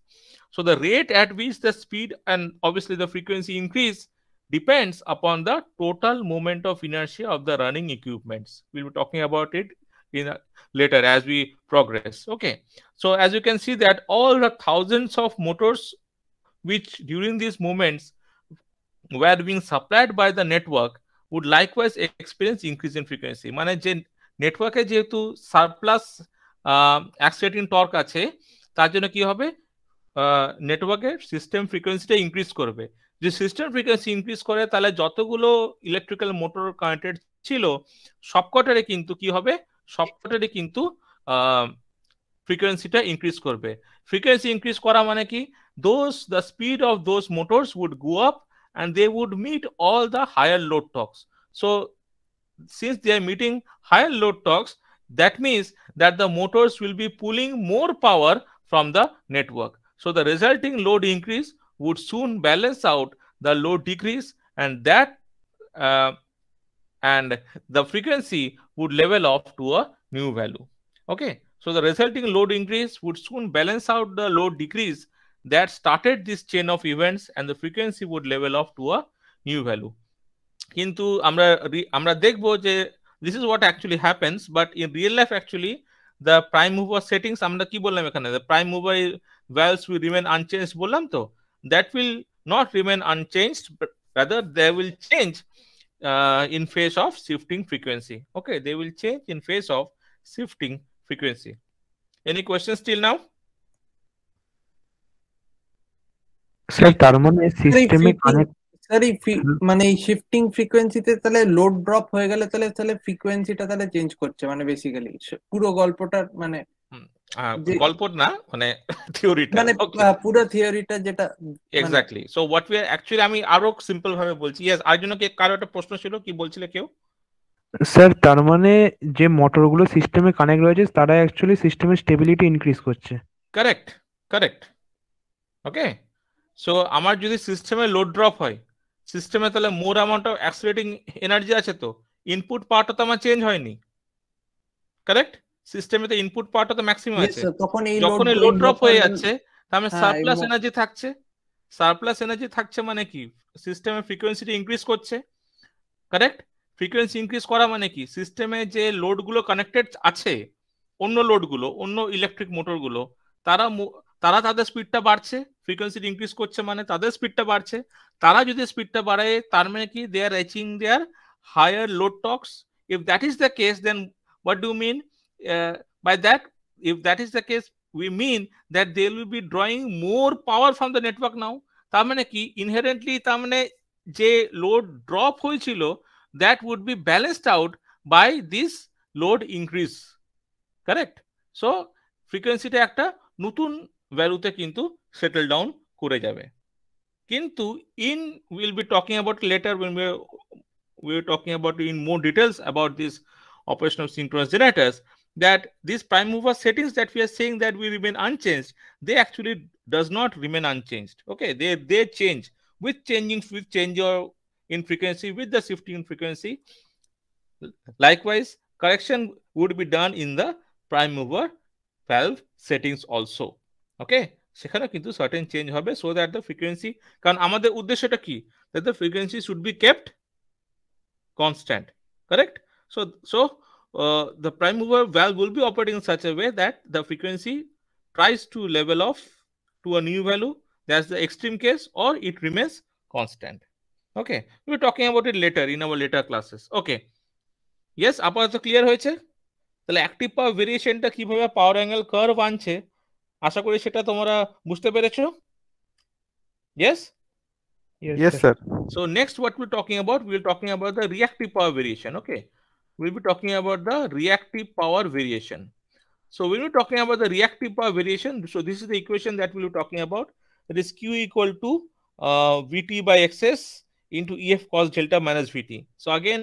So the rate at which the speed and obviously the frequency increase depends upon the total moment of inertia of the running equipments. We'll be talking about it later as we progress. Okay, so as you can see that all the thousands of motors which during these moments were being supplied by the network would likewise experience increase in frequency. মানে যে নেটওয়ার্কে যেহেতু surplus accelerating torque আছে তার জন্য কি হবে, নেটওয়ার্কের সিস্টেম ফ্রিকোয়েন্সিটা ইনক্রিজ করবে। যদি সিস্টেম ফ্রিকোয়েন্সি ইনক্রিজ করে তাহলে যতগুলো ইলেকট্রিক্যাল মোটর কানেক্টেড ছিল সবকটারে কিন্তু কি হবে, সবকটারে কিন্তু ফ্রিকোয়েন্সিটা ইনক্রিজ করবে। ফ্রিকোয়েন্সি ইনক্রিজ করা মানে কি, the speed of those motors would go up and they would meet all the higher load torques. So since they are meeting higher load torques, that means that the motors will be pulling more power from the network. So the resulting load increase would soon balance out the load decrease, and the frequency would level off to a new value. Okay, so the resulting load increase would soon balance out the load decrease that started this chain of events, and the frequency would level off to a new value. কিন্তু আমরা দেখব যে this is what actually happens, but in real life actually the prime mover settings আমরা কি বললাম এখানে, the prime mover valves will remain unchanged বললাম তো, that will not remain unchanged, but rather they will change in phase of shifting frequency. Okay, they will change in phase of shifting frequency. Any questions till now? Sir তার মানে সিস্টেমে connect sir এই মানে এই shifting ফ্রিকোয়েন্সিতে তাহলে load drop হয়ে গেলে তাহলে ফ্রিকোয়েন্সিটা তাহলে চেঞ্জ করছে, মানে বেসিক্যালি পুরো গল্পটার মানে গল্প না মানে থিওরিটা, মানে পুরো থিওরিটা যেটা exactly. So what we R actually আমি আরো সিম্পল ভাবে বলছি। ইয়েস, আর জন্য কি কারো একটা প্রশ্ন ছিল, কি বলছিলে কেউ? স্যার তার মানে যে মোটরগুলো সিস্টেমে কানেক্ট রয়েছে তারা অ্যাকচুয়ালি সিস্টেমের স্টেবিলিটি ইনক্রিজ করছে। Correct correct. ওকে, সো আমার যদি সিস্টেমে লোড ড্রপ হয়, সিস্টেমে তাহলে more amount of accelerating energy আছে, তো ইনপুট পাওয়ারটা তো আমার চেঞ্জ হয়নি। কারেক্ট, সিস্টেমে তো ইনপুট পাওয়ারটা তো ম্যাক্সিমাম Yes, আছে, sir, তখন এই যখন এই লোড লোড ড্রপ হয়ে যাচ্ছে তার মানে হ্যাঁ, সারপ্লাস এনার্জি থাকছে, সারপ্লাস এনার্জি থাকছে মানে কি সিস্টেমের ফ্রিকোয়েন্সিটা ইনক্রিজ করছে, কারেক্ট? ফ্রিকোয়েন্সি ইনক্রিজ করা মানে কি সিস্টেমে যে লোডগুলো কানেক্টেড আছে, অন্য লোডগুলো, অন্য ইলেকট্রিক মোটরগুলো, তারা তাদের স্পিডটা বাড়ছে, ফ্রিকোয়েন্সি ইনক্রিজ করছে মানে তাদের স্পিডটা বাড়ছে। তারা যদি স্পিডটা বাড়ায় তার মানে কি they are aching their higher load torques. If that is the case then what do mean by that? If that is the case we mean that they will be drawing more power from the network now. তার মানে কি inherently তার মানে যে load drop হয়েছিল that would be balanced out by this load increase, correct? So ফ্রিকোয়েন্সিটা একটা নতুন ভ্যালুতে কিন্তু সেটেল ডাউন করে যাবে। কিন্তু we'll be talking about later when we're talking about in more details about this operation of synchronous generators, that these prime mover settings that we are saying that will remain unchanged, they actually does not remain unchanged. Okay, they change with change in frequency, with the shifting in frequency. Likewise, correction would be done in the prime mover valve settings also. Okay, সেখানে কিন্তু certain change হবে so that the frequency, কারণ আমাদের উদ্দেশ্যটা কি, that the frequency should be kept constant, correct? So the prime mover valve will be operating in such a way that the frequency tries to level off to a new value, that's the extreme case, or it remains constant. Okay, we'll be talking about it later in our later classes. Okay, yes, আপাতত clear হয়েছে? তাহলে active পাওয়ার ভেরিয়েশনটা কিভাবে পাওয়ার angle curve আনছে আশা করি সেটা তোমরা বুঝতে পেরেছো। Yes? Yes, sir. So next what we're talking about the reactive power variation. Okay, we'll be talking about the reactive power variation. So when we're talking about the reactive power variation, so this is the equation that we'll be talking about. That is Q equal to Vt by Xs into EF cos delta minus Vt. So again,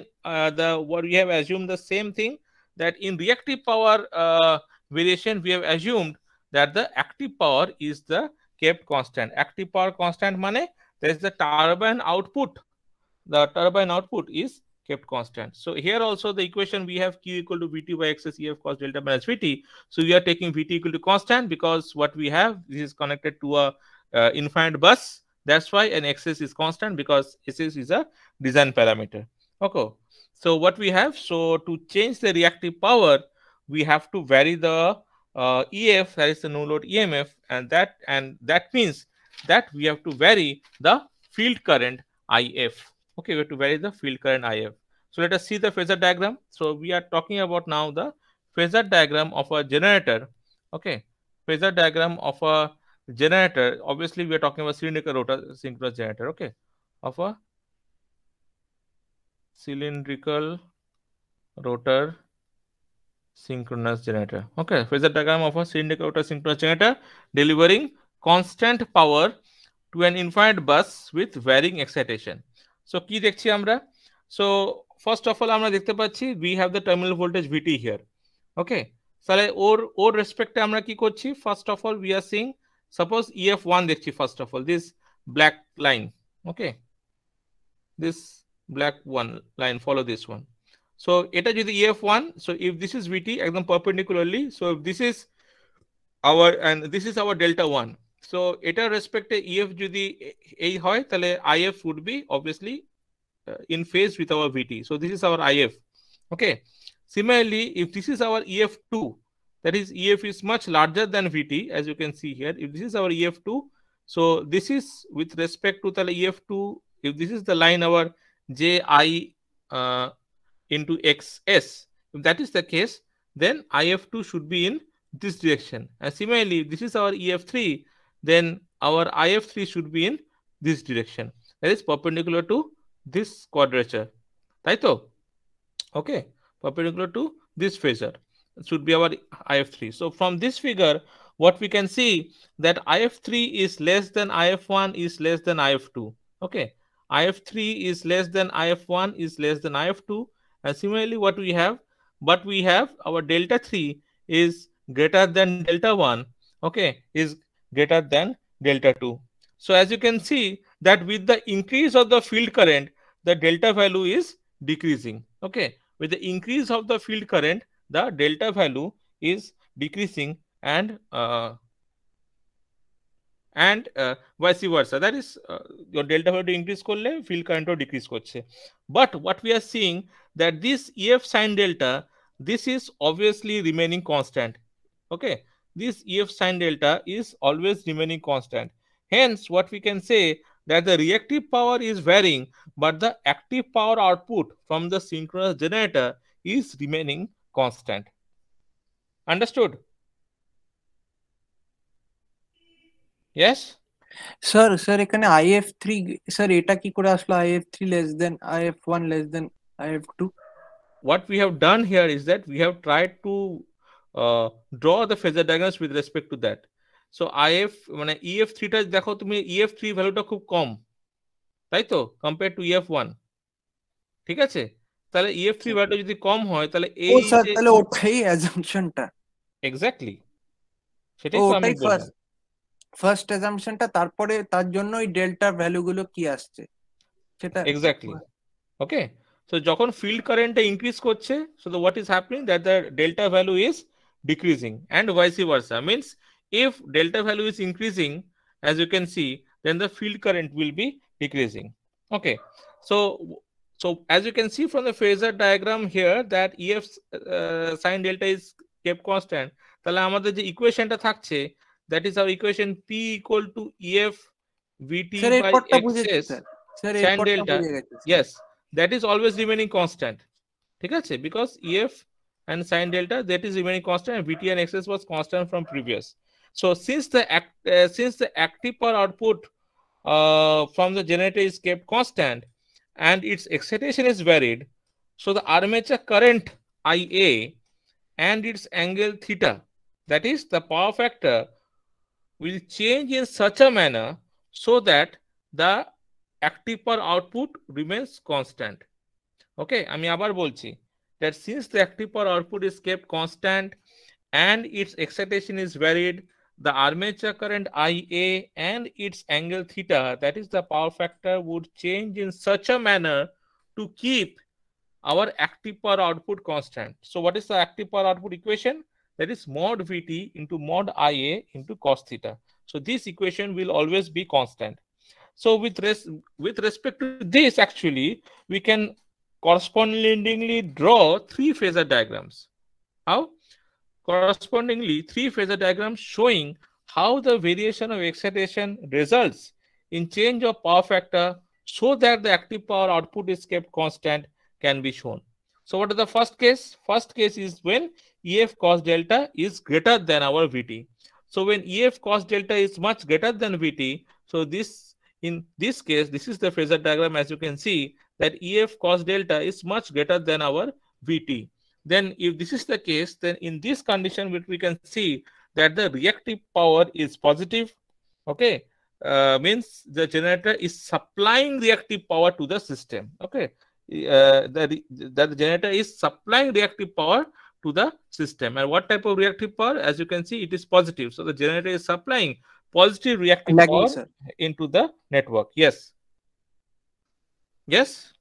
what we have assumed the same thing, that in reactive power variation we have assumed that the active power is the kept constant. Active power constant mane there is the turbine output. The turbine output is kept constant. So here also the equation we have Q equal to Vt by Xs EF cos delta minus Vt. So we are taking Vt equal to constant because what we have, this is connected to a infinite bus. That's why an Xs is constant because Xs is a design parameter. Okay. So what we have, so to change the reactive power, we have to vary the EF, that is the no load EMF, and that means that we have to vary the field current IF. Okay, we have to vary the field current IF. So let us see the phasor diagram. So we are talking about now the phasor diagram of a generator. Okay, phasor diagram of a generator. Obviously, we are talking about cylindrical rotor synchronous generator. Okay, of a cylindrical rotor synchronous generator. Okay, phasor diagram of a cylindrical rotor synchronous generator delivering constant power to an infinite bus with varying excitation. So কি দেখছি আমরা? So first of all আমরা দেখতে পাচ্ছি we have the terminal voltage Vt here. Okay, তাহলে ওর রেসপেক্টে আমরা কি করছি? First of all we are seeing, suppose EF1 দেখছি first of all, this black line. Okay, this black one line, follow this one. So এটা যদি EF1, so if this is Vt একদম perpendicularly, so if this is our and this is our delta 1, so এটার রেসপেক্টে EF যদি এই হয় তাহলে IF would be obviously in phase with our Vt. So this is our IF. Okay, similarly if this is our EF2, that is EF is much larger than Vt, as you can see here. If this is our EF2, so this is with respect to the EF2, if this is the line our Ji into Xs, if that is the case, then IF2 should be in this direction. And similarly, if this is our EF3, then our IF3 should be in this direction, that is perpendicular to this quadrature. Right? Okay, perpendicular to this phasor should be our IF3. So from this figure, what we can see that IF3 is less than IF1 is less than IF2. Okay, IF3 is less than IF1 is less than IF2. And similarly, what we have our delta 3 is greater than delta 1. Okay, is greater than delta 2. So as you can see that with the increase of the field current, the delta value is decreasing. Okay, with the increase of the field current, the delta value is decreasing and vice versa. That is your delta value increase korle field current decrease korche. But what we are seeing that this EF sin delta, this is obviously remaining constant. Okay, this EF sin delta is always remaining constant. Hence, what we can say that the reactive power is varying, but the active power output from the synchronous generator is remaining constant. Understood? Yes? Sir এখানে IF3 sir এটা কি করে আসলো IF3 less than IF1 less than IF2? What we have done here is that we have tried to draw the phasor diagrams with respect to that. So IF মানে EF3 টা দেখো তুমি EF3 ভ্যালুটা খুব কম, তাই তো, কম্পেয়ার টু EF1, ঠিক আছে? তাহলে EF3 ভ্যালুটা যদি কম হয় তাহলে ও এই স্যার যে তাহলে ওটাই অ্যাজাম্পশনটা। এক্স্যাক্টলি সেটাই তো আমি বললাম। ফার্স্ট অ্যাজাম্পশনটা, তারপরে তার জন্য ওই ডেল্টা ভ্যালুগুলো কি আসছে সেটা এক্স্যাক্টলি। ওকে, so যখন field current increase করছে, so the what is happening that the delta value is decreasing and vice versa. Means if delta value is increasing, as you can see, then the field current will be decreasing. Okay, so as you can see from the phasor diagram here that EF sin delta is kept constant. তাহলে আমাদের যে ইকুয়েশনটা থাকছে, that is our equation P equal to EF VT by XS sin delta. Yes, that is always remaining constant. ঠিক আছে, because EF and sin delta that is remaining constant and VT and XS was constant from previous. So since the active power output from the generator is kept constant and its excitation is varied, so the armature current IA and its angle theta, that is the power factor, will change in such a manner so that the active power output remains constant. Okay, আমি আবার বলছি that since the active power output is kept constant and its excitation is varied, the armature current IA and its angle theta, that is the power factor, would change in such a manner to keep our active power output constant. So what is the active power output equation? That is mod VT into mod IA into cos theta. So this equation will always be constant. So with respect to this, actually, we can correspondingly draw three phasor diagrams. How? Correspondingly, three phasor diagrams showing how the variation of excitation results in change of power factor so that the active power output is kept constant can be shown. So what is the first case? First case is when EF cos delta is greater than our VT. So when EF cos delta is much greater than VT, so in this case, this is the phasor diagram, as you can see that EF cos delta is much greater than our VT. Then if this is the case, then in this condition we can see that the reactive power is positive. Okay, means the generator is supplying reactive power to the system. Okay, the generator is supplying reactive power to the system. And what type of reactive power? As you can see, it is positive. So the generator is supplying positive reactive power into the network. Yes. Yes.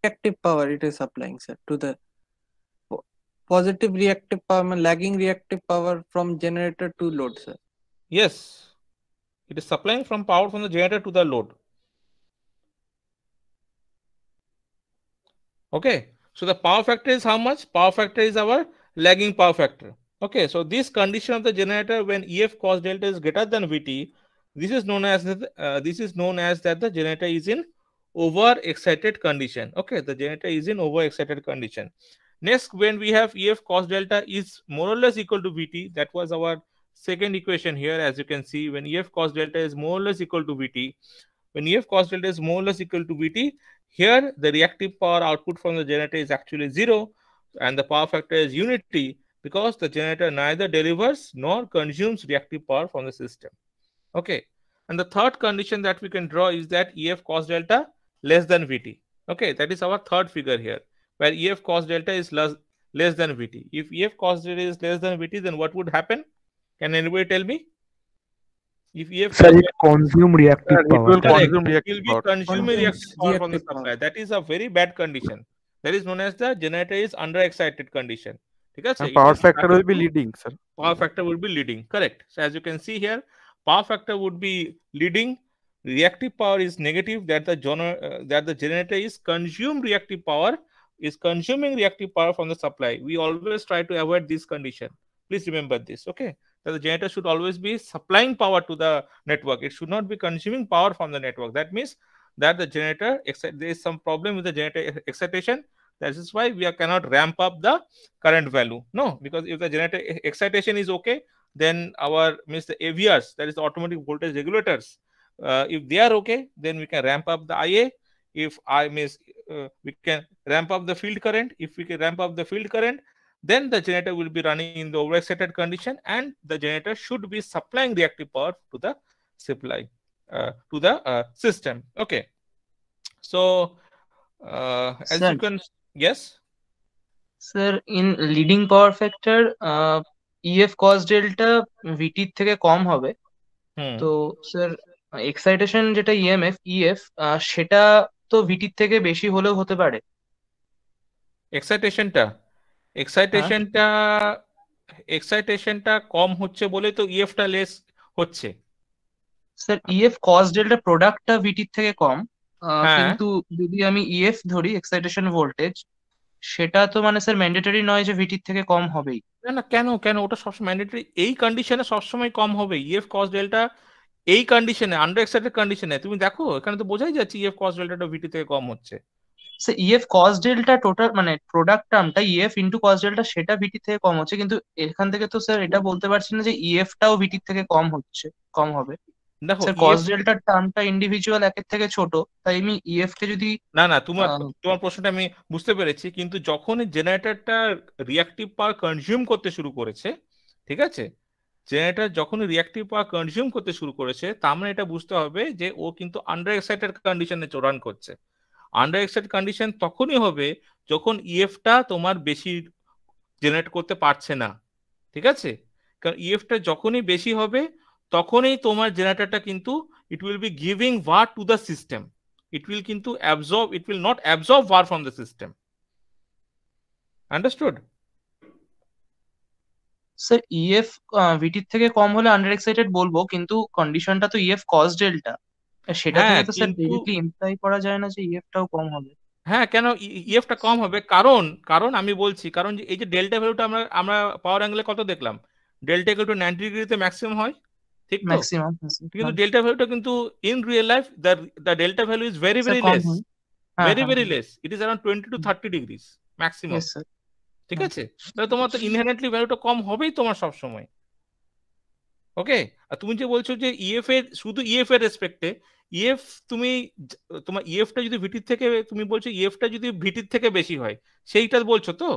Reactive power it is supplying, sir, to the positive reactive power, lagging reactive power from generator to load, sir. Yes, it is supplying from power from the generator to the load. Okay, so the power factor is how much? Power factor is our lagging power factor. Okay, so this condition of the generator when EF cos delta is greater than VT, this is known as that the generator is in over excited condition. Okay, the generator is in over excited condition. Next, when we have EF cos delta is more or less equal to VT, that was our second equation here. As you can see, when EF cos delta is more or less equal to VT, when EF cos delta is more or less equal to VT, here the reactive power output from the generator is actually 0 and the power factor is unity because the generator neither delivers nor consumes reactive power from the system. Okay, and the third condition that we can draw is that EF cos delta less than VT. Okay, that is our third figure here, where EF cos delta is less than VT. If EF cos delta is less than VT, then what would happen? Can anybody tell me? If EF sir, it consume reactive power. It will be consuming reactive power from the supply. That is a very bad condition. That is known as the generator is under excited condition. ঠিক আছে, And it power is factor will starting be to- leading, sir. power factor would be leading, correct. So as you can see here, power factor would be leading, reactive power is negative, that the generator is consuming reactive power from the supply. We always try to avoid this condition. Please remember this, okay? That the generator should always be supplying power to the network. It should not be consuming power from the network. That means that the generator, there is some problem with the generator excitation. That is why we cannot ramp up the current value. No, because if the generator excitation is okay, then our means the AVRs, that is the automatic voltage regulators, if they are okay, then we can ramp up the IA. If I miss, we can ramp up the field current. If we can ramp up the field current, then the generator will be running in the overexcited condition, and the generator should be supplying reactive power to the supply to the system. Okay, so as Sir, you can, yes. Sir in leading power factor EF cos delta ভিটির থেকে কম হবে, হুম তো sir excitation যেটা EMF EF সেটা তো ভিটির থেকে বেশি হলেও হতে পারে। এক্সাইটেশনটা এক্সাইটেশনটা এক্সাইটেশনটা কম হচ্ছে বলে তো ইএফটা লেস হচ্ছে। স্যার ইএফ কস ডেল্টা প্রোডাক্টটা ভিটির থেকে কম, হ্যাঁ কিন্তু যদি আমি ইএফ ধরি এক্সাইটেশন ভোল্টেজ, সেটা তো মানে স্যার ম্যান্ডেটরি নয় যে ভিটির থেকে কম হবেই। না না, কেন কেন ওটা সবসময় ম্যান্ডেটরি, এই কন্ডিশনে সবসময় কম হবে ইএফ কস ডেল্টা। এই কন্ডিশনে, আন্ডার এক্সাইটেড কন্ডিশনে তুমি দেখো, এখানে তো বোঝাই যাচ্ছে ইএফ কস ডেল্টাটা ভিটি থেকে কম হচ্ছে। Sir EF cos delta total মানে প্রোডাক্ট টার্মটা ইএফ ইন্টু কস ডেল্টা সেটা ভিটি থেকে কম হচ্ছে, কিন্তু এখান থেকে তো স্যার এটা বলতে পারছি না যে ইএফটাও ভিটির থেকে কম হচ্ছে, কম হবে। দেখো স্যার কস ইএফ, ডেল্টার টার্মটা ইন্ডিভিজুয়াল একের থেকে ছোট, তাই আমি ইএফ কে যদি না না, তোমার আহ, তোমার প্রশ্নটা আমি বুঝতে পেরেছি, কিন্তু যখনই জেনারেটরটা রিয়াক্টিভ পাওয়ার কনজিউম করতে শুরু করেছে, ঠিক আছে, জেনারেটর যখনই রিয়াক্টিভ পাওয়ার কনজিউম করতে শুরু করেছে, তার মানে এটা বুঝতে হবে যে ও কিন্তু আন্ডার এক্সাইটেড কন্ডিশনে রান করছে। আন্ডার এক্সাইটেড কন্ডিশন তখনই হবে যখন ইএফটা তোমার বেশি জেনারেট করতে পারছে না, ঠিক আছে? কারণ ইএফটা যখনই বেশি হবে, তখনই তোমার জেনারেটরটা কিন্তু it will be giving VAR to the system. It will কিন্তু absorb, it will not absorb power from the system. Understood? Sir EF ভিটির থেকে কম হলে আন্ডার এক্সাইটেড বলবো, কিন্তু কন্ডিশনটা তো ইএফ কস ডেল্টা, সেটা হ্যাঁ থেকে তো স্যার কিন্তু, ডিরেক্টলি ইমপ্লাই করা যায় না যে ইএফটাও কম হবে। হ্যাঁ কেন ইএফটা কম হবে? কারণ কারণ আমি বলছি, কারণ যে এই যে ডেল্টা ভ্যালুটা আমরা আমরা পাওয়ার অ্যাঙ্গেলে কত দেখলাম, ডেল্টা ইকুয়াল টু 90 ডিগ্রিতে ম্যাক্সিমাম হয়, ঠিক তো? ম্যাক্সিমাম কিন্তু ডেল্টা ভ্যালুটা কিন্তু in real life the delta value is very sir very com less, হয়। হ্যাঁ ভেরি হ্যাঁ, very less. It is around 20 to 30 degrees maximum, yes sir. ঠিক আছে? তাহলে তোমার তো ইনহেরেন্টলি ভ্যালুটা কম হবেই তোমার সব সময়। ওকে, আর তুমি যে বলছো যে ইএফ এর, শুধু ইএফ এর রেসপেক্টে, ইএফ তুমি তোমার ইএফটা যদি ভিটির থেকে, তুমি বলছো ইএফটা যদি ভিটির থেকে বেশি হয়, সেইটা বলছো তো?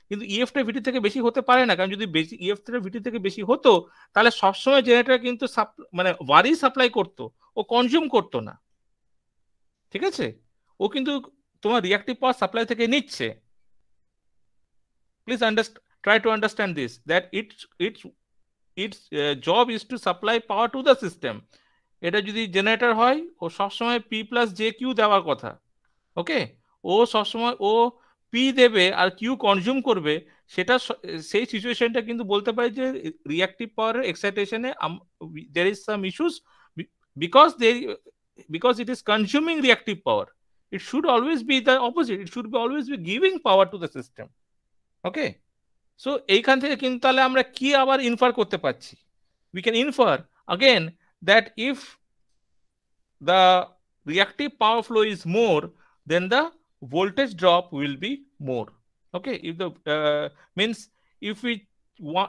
কিন্তু ইএফটা ভিটির থেকে বেশি হতে পারে না, কারণ যদি বেশি ইএফটা ভিটির থেকে বেশি হতো, তাহলে সবসময় জেনারেটর কিন্তু মানে ওয়ারই সাপ্লাই করতো, ও কনজিউম করতো না, ঠিক আছে? ও কিন্তু তোমার রিয়াক্টিভ পাওয়ার সাপ্লাই থেকে নিচ্ছে। Please try to understand this, that its job is to supply power to the system. এটা যদি জেনারেটর হয়, ও সবসময় পি প্লাস জে কিউ দেওয়ার কথা, ওকে? ও সবসময় ও পি দেবে আর কিউ কনজিউম করবে, সেটা সেই সিচুয়েশনটা কিন্তু বলতে পারি যে রিয়াক্টিভ পাওয়ারের এক্সাইটেশনে there is some issues because it is consuming reactive power. It should always be the opposite, it should be always be giving power to the system. Okay, so এইখান থেকে কিন্তু তাহলে আমরা কি আবার ইনফার করতে পারছি? We can infer again that if the reactive power flow is more, then the voltage drop will be more. Okay, if the means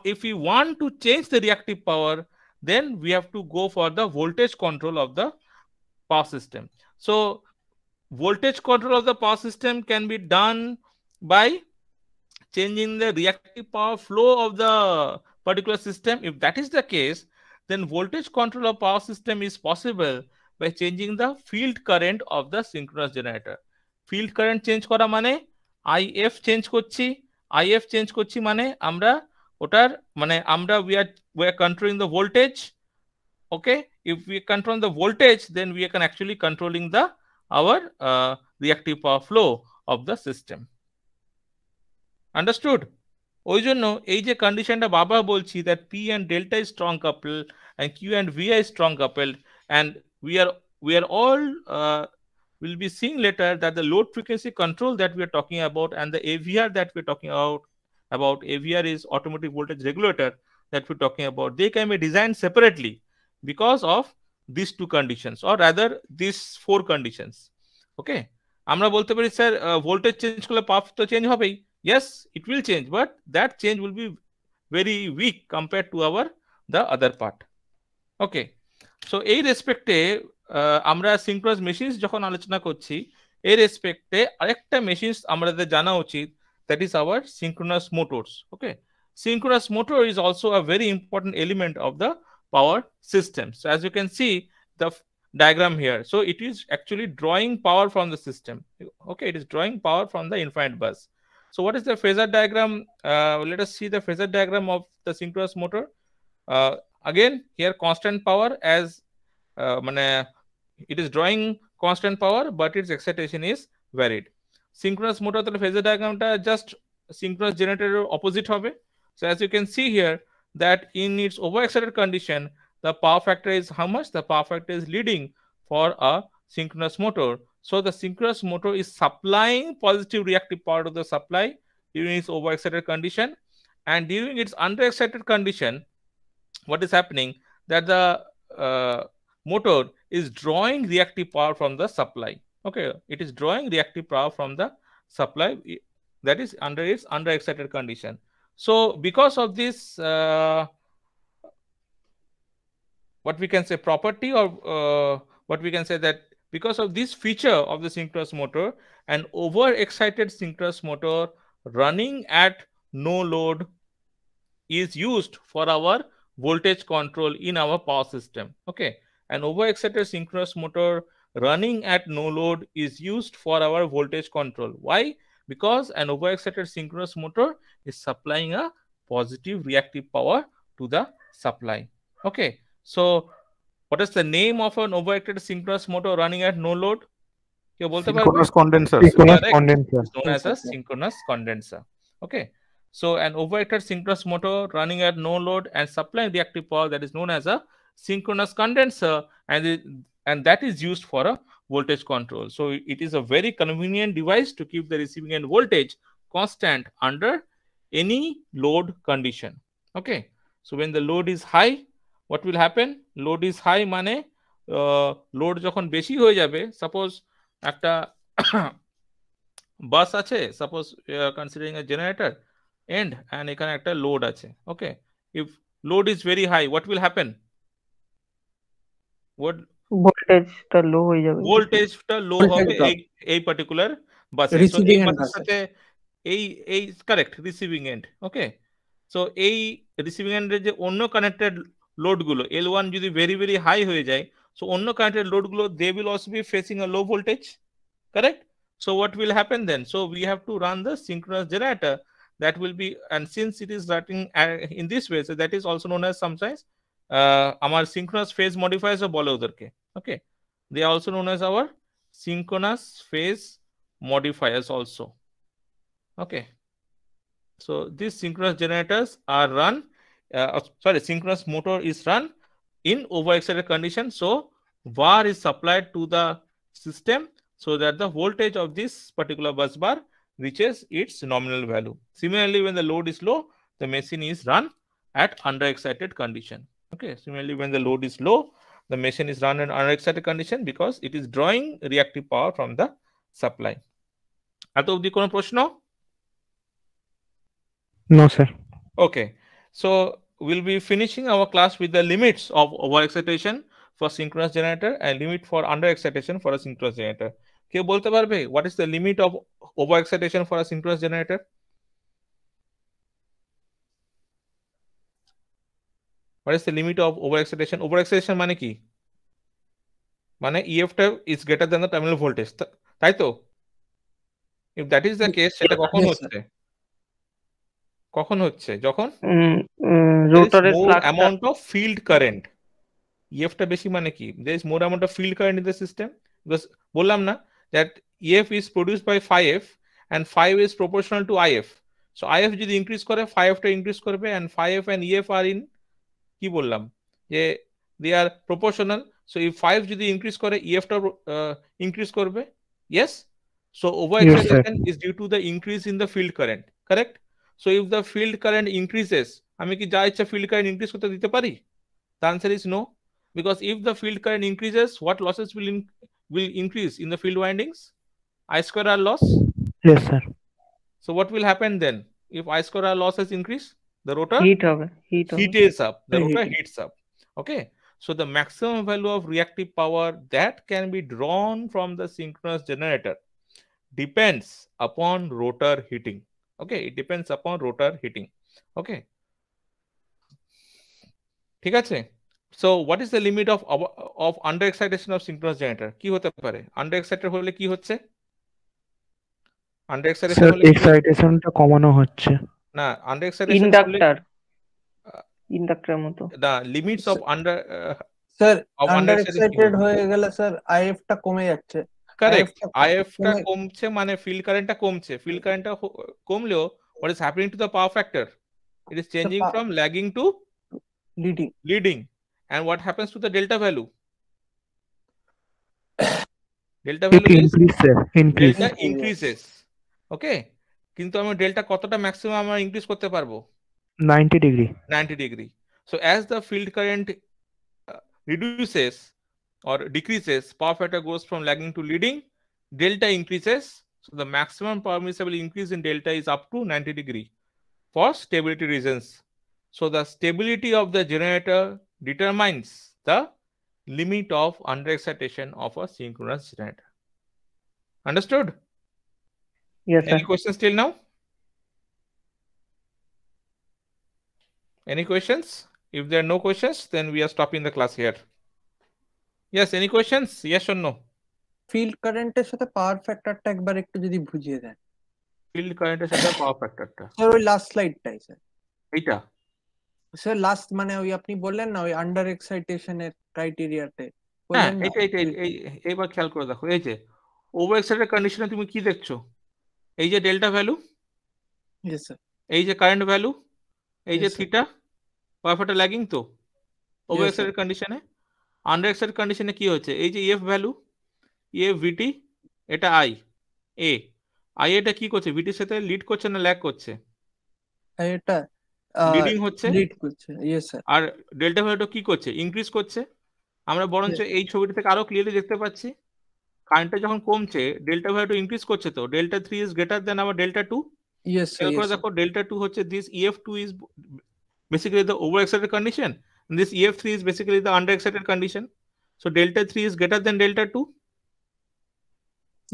if we want to change the reactive power, then we have to go for the voltage control of the power system. So voltage control of the power system can be done by changing the reactive power flow of the particular system. If that is the case, then voltage control of power system is possible by changing the field current of the synchronous generator. Field current change করা মানে IF change করছি, IF change করছি মানে আমরা ওটার মানে আমরা we are controlling the voltage. Okay, if we control the voltage, then we can actually controlling the our reactive power flow of the system. Understood? ওই জন্য এই যে কন্ডিশনটা বাবা বলছি that P and delta is strong coupled and Q and VI is strong coupled, and we are all we'll be seeing later that the load frequency control that we are talking about and the AVR that we're talking about AVR is automatic voltage regulator that we're talking about, they can be designed separately because of these two conditions, or rather these four conditions. Okay, আমরা বলতে পারি sir voltage change করলে পাওয়ার তো change হবেই, yes it will change, but that change will be very weak compared to the other part. Okay, so এই রেসপেক্টে আমরা synchronous machines যখন আলোচনা করছি এই রেসপেক্টে আরেকটা মেশিনস আমাদের জানা উচিত, that is our synchronous motors. Okay, synchronous motor is also a very important element of the power system. So as you can see the diagram here, so it is actually drawing power from the system. Okay, it is drawing power from the infinite bus. So what is the phasor diagram? Let us see the phasor diagram of the synchronous motor. Again here constant power as it is drawing constant power but its excitation is varied. Synchronous motor তাহলে phasor diagram টা just synchronous generator opposite হবে. So as you can see here that in its overexcited condition the power factor is how much? The power factor is leading for a synchronous motor. So the synchronous motor is supplying positive reactive power to the supply during its overexcited condition, and during its underexcited condition what is happening that the motor is drawing reactive power from the supply. Okay, it is drawing reactive power from the supply that is under its underexcited condition. So because of this what we can say property, or what we can say that because of this feature of the synchronous motor, an overexcited synchronous motor running at no load is used for our voltage control in our power system. Okay, an overexcited synchronous motor running at no load is used for our voltage control. Why? Because an overexcited synchronous motor is supplying a positive reactive power to the supply. Okay, so what is the name of an overexcited synchronous motor running at no load? Synchronous condenser. Synchronous condenser. It's known as a synchronous condenser. Okay, so an overexcited synchronous motor running at no load and supplying reactive power, that is known as a synchronous condenser, and that is used for a voltage control. So it is a very convenient device to keep the receiving end voltage constant under any load condition. Okay, so when the load is high, what will happen? Load is high মানে load যখন বেশি হয়ে যাবে, suppose একটা বাস আছে, suppose considering a generator end and এখানে একটা load আছে. Okay, if load is very high, what will happen? ভোল্টেজটা লো হয়ে যাবে, ভোল্টেজটা লো হবে এই পার্টিকুলার বাসে। সো এই বাসের সাথে এই correct receiving and. Okay, so এই রিসিভিং এন্ডের যে অন্য কানেক্টেড লোড গুলো L1 যদি ভেরি ভেরি হাই হয়ে যায়, সো অন্য কানেক্টেড লোড গুলো they will also be facing a low voltage, correct? So what will happen then? So we have to run the synchronous generator that will be, and since it is running in this way, so that is also known as sometimes our synchronous phase modifiers or bole oderke. Okay, they are also known as our synchronous phase modifiers also. Okay, so these synchronous generators are run synchronous motor is run in overexcited condition, so VAR is supplied to the system so that the voltage of this particular bus bar reaches its nominal value. Similarly, when the load is low, the machine is run at underexcited condition. Okay, similarly when the load is low, the machine is run in underexcited condition because it is drawing reactive power from the supply. এত অবধি কোনো প্রশ্ন? No sir. Okay, so we'll be finishing our class with the limits of overexcitation for synchronous generator and limit for underexcitation for a synchronous generator. কেউ বলতে পারবে what is the limit of overexcitation for a synchronous generator? What is the limit of overexcitation? Overexcitation মানে কি? মানে EF টা is greater than the terminal voltage, তাই তো? If that is the case, সেটা কখন হচ্ছে? কখন হচ্ছে? যখন রোটরের flux amount of field current. EF টা বেশি মানে কি? There is more amount of field current in the system, because বললাম না that EF is produced by phi F and phi is proportional to IF. So IF যদি increase করে 5টা increase করবে, and 5 and EF are in কি বললাম যে they are proportional. So if 5 যদি ইনক্রিজ করে EF টা ইনক্রিজ করবে, yes. So overexcitation is due to the increase in the field current, correct? So if the field current increases, আমি কি যা ইচ্ছা field current increase করতে দিতে পারি? The answer is no, because if the field current increases, what losses will increase in the field windings? I square R loss. Yes, sir. So what will happen then if I square R losses increase? The rotor heat হবে heats up. The rotor Heating. heats up. Okay. So the maximum value of reactive power that can be drawn from the synchronous generator depends upon rotor heating. Okay. It depends upon rotor heating. Okay. ঠিক আছে? So what is the limit of under excitation of synchronous generator? কি হতে পারে? Under excited হলে কি হচ্ছে? Under excitation sir হলে কি হচ্ছে? এক্সাইটেশনটা কমানো হচ্ছে। না, under excitation হলে ইন্ডাক্টর মতো the limits of sir of under under excited কি এক্সাইটেড হবে? হয়ে গেলে স্যার IF টা কমে যাচ্ছে। Correct. IF টা IF টা কমছে মানে field current টা কমছে। Field current টা কমলেও what is happening to the power factor? It is changing from lagging to leading. And what happens to the delta value? Delta value is delta increases. Okay. কিন্তু আমি delta কতটা maximum আমরা increase করতে পারবো? 90 degree. 90 degree. So as the field current reduces or decreases, power factor goes from lagging to leading, delta increases. So the maximum permissible increase in delta is up to 90 degree for stability reasons. So the stability of the generator determines the limit of under excitation of a synchronous generator. Understood? Yes, sir. Any questions till now? Any questions? If there are no questions, then we are stopping the class here. Yes, any questions? Yes or no? Field কারেন্টের সাথে পাওয়ার ফ্যাক্টরটা একবার একটু যদি বুঝিয়ে দেন। Field কারেন্টের সাথে পাওয়ার ফ্যাক্টরটা sir ওই last স্লাইডটাই sir. এইটা স্যার লাস্ট মানে ওই আপনি বললেন না ওই আন্ডার এক্সাইটেশনের ক্রাইটেরিয়াতে হ্যাঁ, বললেন না। এইবার খেয়াল করে দেখো, এই যে ওভার এক্সাইটেড কন্ডিশনে তুমি কি দেখছো? এই যে ডেল্টা ভ্যালু, ইয়েস স্যার, এই যে কারেন্ট ভ্যালু, এই যে Yes, sir. Theta, power factor lagging তো ওভার Yes, sir. এক্সাইটেড কন্ডিশনে। আন্ডার এক্সাইটেড কন্ডিশনে কি হচ্ছে? এই যে EF ভ্যালু, EF VT, এটা I A, I এটা কি করছে? VT এর সাথে লিড করছে না ল্যাগ করছে? এটা লিডিং হচ্ছে। লিড করছে, ইয়েস স্যার। আর ডেল্টা ভ্যালুটা কি করছে? ইনক্রিজ করছে। আমরা বরঞ্চ এই ছবিটা থেকে আরো ক্লিয়ারলি দেখতে পাচ্ছি, কারেন্টটা যখন কমছে ডেল্টা ভ্যালুটা ইনক্রিজ করছে, তো delta 3 is greater than our delta 2। Yes sir, খেয়াল করে দেখো, ডেল্টা 2 হচ্ছে this EF2 is basically the over excited condition, and this EF3 is basically the under excited condition. So delta 3 is greater than delta 2.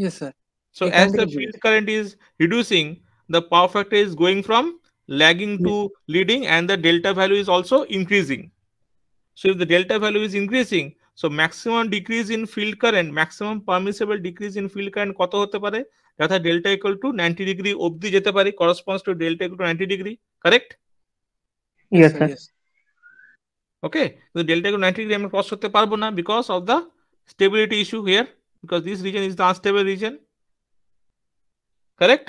Yes sir. So as the field current is reducing, the power factor is going from lagging to leading, and the delta value is also increasing. So if the delta value is increasing, so maximum decrease in field current, maximum permissible decrease in field current কত হতে পারে? যথা delta equal to 90 degree অবধি যেতে পারে, corresponds to delta equal to 90 degree, correct? Yes, sir. Okay, so delta equal to 90 degree আমরা cross করতে পারবো না because of the stability issue here, because this region is the unstable region, correct?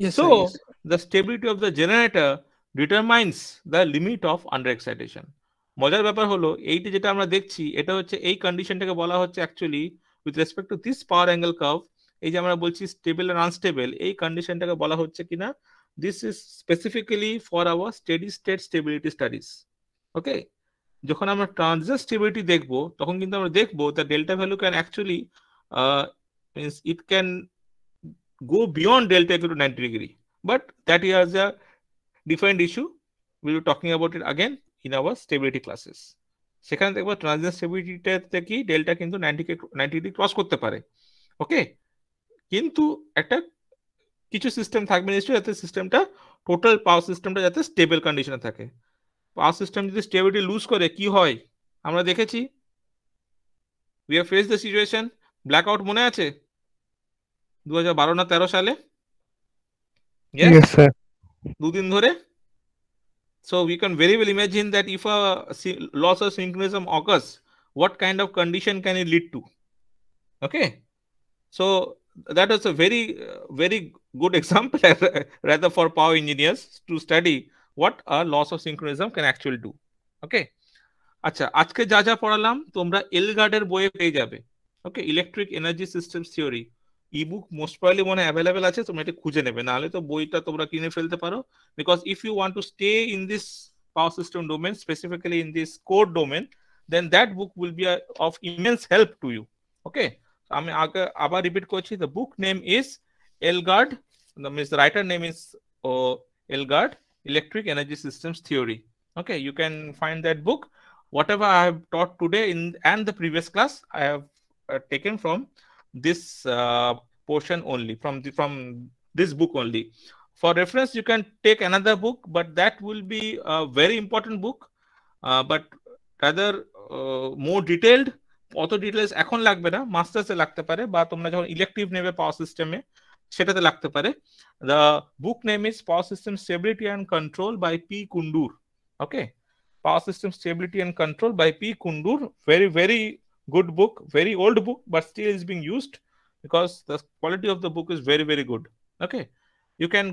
Yes, So sir, yes. the stability of the generator determines the limit of under excitation. মজার ব্যাপার হলো এইটা যেটা আমরা দেখছি, এটা হচ্ছে এই কন্ডিশনটাকে বলা হচ্ছে actually with respect to this power angle curve, এই যে আমরা বলছি স্টেবল আর আনস্টেবল, এই কন্ডিশনটাকে বলা হচ্ছে কিনা this is specifically for our steady state stability studies. Okay, যখন আমরা ট্রানজিয়েন্ট স্টেবিলিটি দেখবো তখন কিন্তু আমরা দেখবো the delta value can actually means it can go beyond delta equal to 90 degree, but that is a different issue. We will be talking about it again in our stability classes. সেখানে দেখবো transient স্টেবিলিটিতে কি delta কিন্তু 90 degree cross করতে পারে। ওকে, কিন্তু একটা কিছু system থাকবে নিশ্চয়ই যাতে সিস্টেমটা টোটাল পাওয়ার সিস্টেমটা যাতে স্টেবল কন্ডিশনে থাকে। পাওয়ার সিস্টেম যদি স্টেবিলিটি লুজ করে কি হয় আমরা দেখেছি, we have face the situation, blackout মনে আছে 2012 না 13 সালে? Yes, sir. দুদিন ধরে। So we can very well imagine that if a loss of synchronism occurs, what kind of condition can it lead to? Okay, so that was a very good example rather for power engineers to study what a loss of synchronism can actually do. Okay, আচ্ছা আজকে যা যা পড়ালাম তোমরা এলগার্ডের বইয়ে পেয়ে যাবে। Okay, electric energy systems theory ebook most probably মনে available আছে, তোমরা এটা খুঁজে নেবে, নাহলে তো বইটা তোমরা কিনে ফেলতে পারো। Because if you want to stay in this power system domain, specifically in this code domain, then that book will be of immense help to you. Okay, আমি আগে আবার রিপিট করছি, the book name is Elgard, means the writer name is Elgard, Electric Energy Systems Theory. Okay, you can find that book. Whatever I have taught today in and the previous class, I have taken from this portion only, from this book only. For reference, you can take another book, but that will be a very important book, but rather more detailed. অত details এখন লাগবে না, মাস্টার্সে লাগতে পারে বা তোমরা যখন elective নেবে পাওয়ার সিস্টেমে সেটাতে লাগতে পারে। The book name is power system stability and control by P Kundur. Okay, Power System Stability and Control by P. Kundur. Very, very good book. Very old book, but still is being used because the quality of the book is very, very good. Okay, you can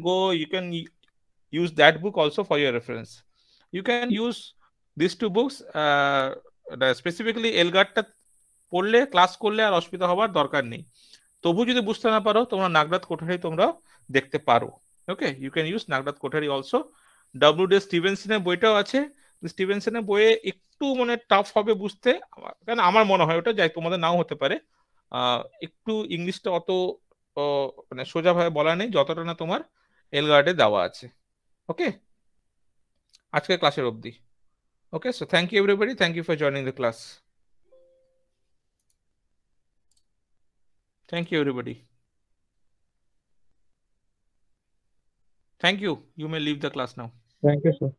use that book also for your reference. You can use these two books. Specifically, এলগার্ডটা পড়লে class করলে আর অসুবিধা হবার দরকার নেই। তবু যদি বুঝতে না পারো, তোমরা নাগরাত কোঠারি তোমরা দেখতে পারো। Okay, you can use Nagrath Kothari also. W. স্টিভেনসনের বইটাও আছে। স্টিভেনসনের বইয়ে একটু মানে টাফ হবে বুঝতে, কারণ আমার মনে হয় ওটা, যাই তোমাদের নাও হতে পারে, একটু ইংলিশটা অত মানে সোজাভাবে বলা নেই যতটা না তোমার এলগার্ডে দেওয়া আছে। ওকে, আজকের ক্লাসের অবধি। Okay, so thank you everybody, thank you for joining the class. Thank you everybody. Thank you. You may leave the class now. Thank you, sir.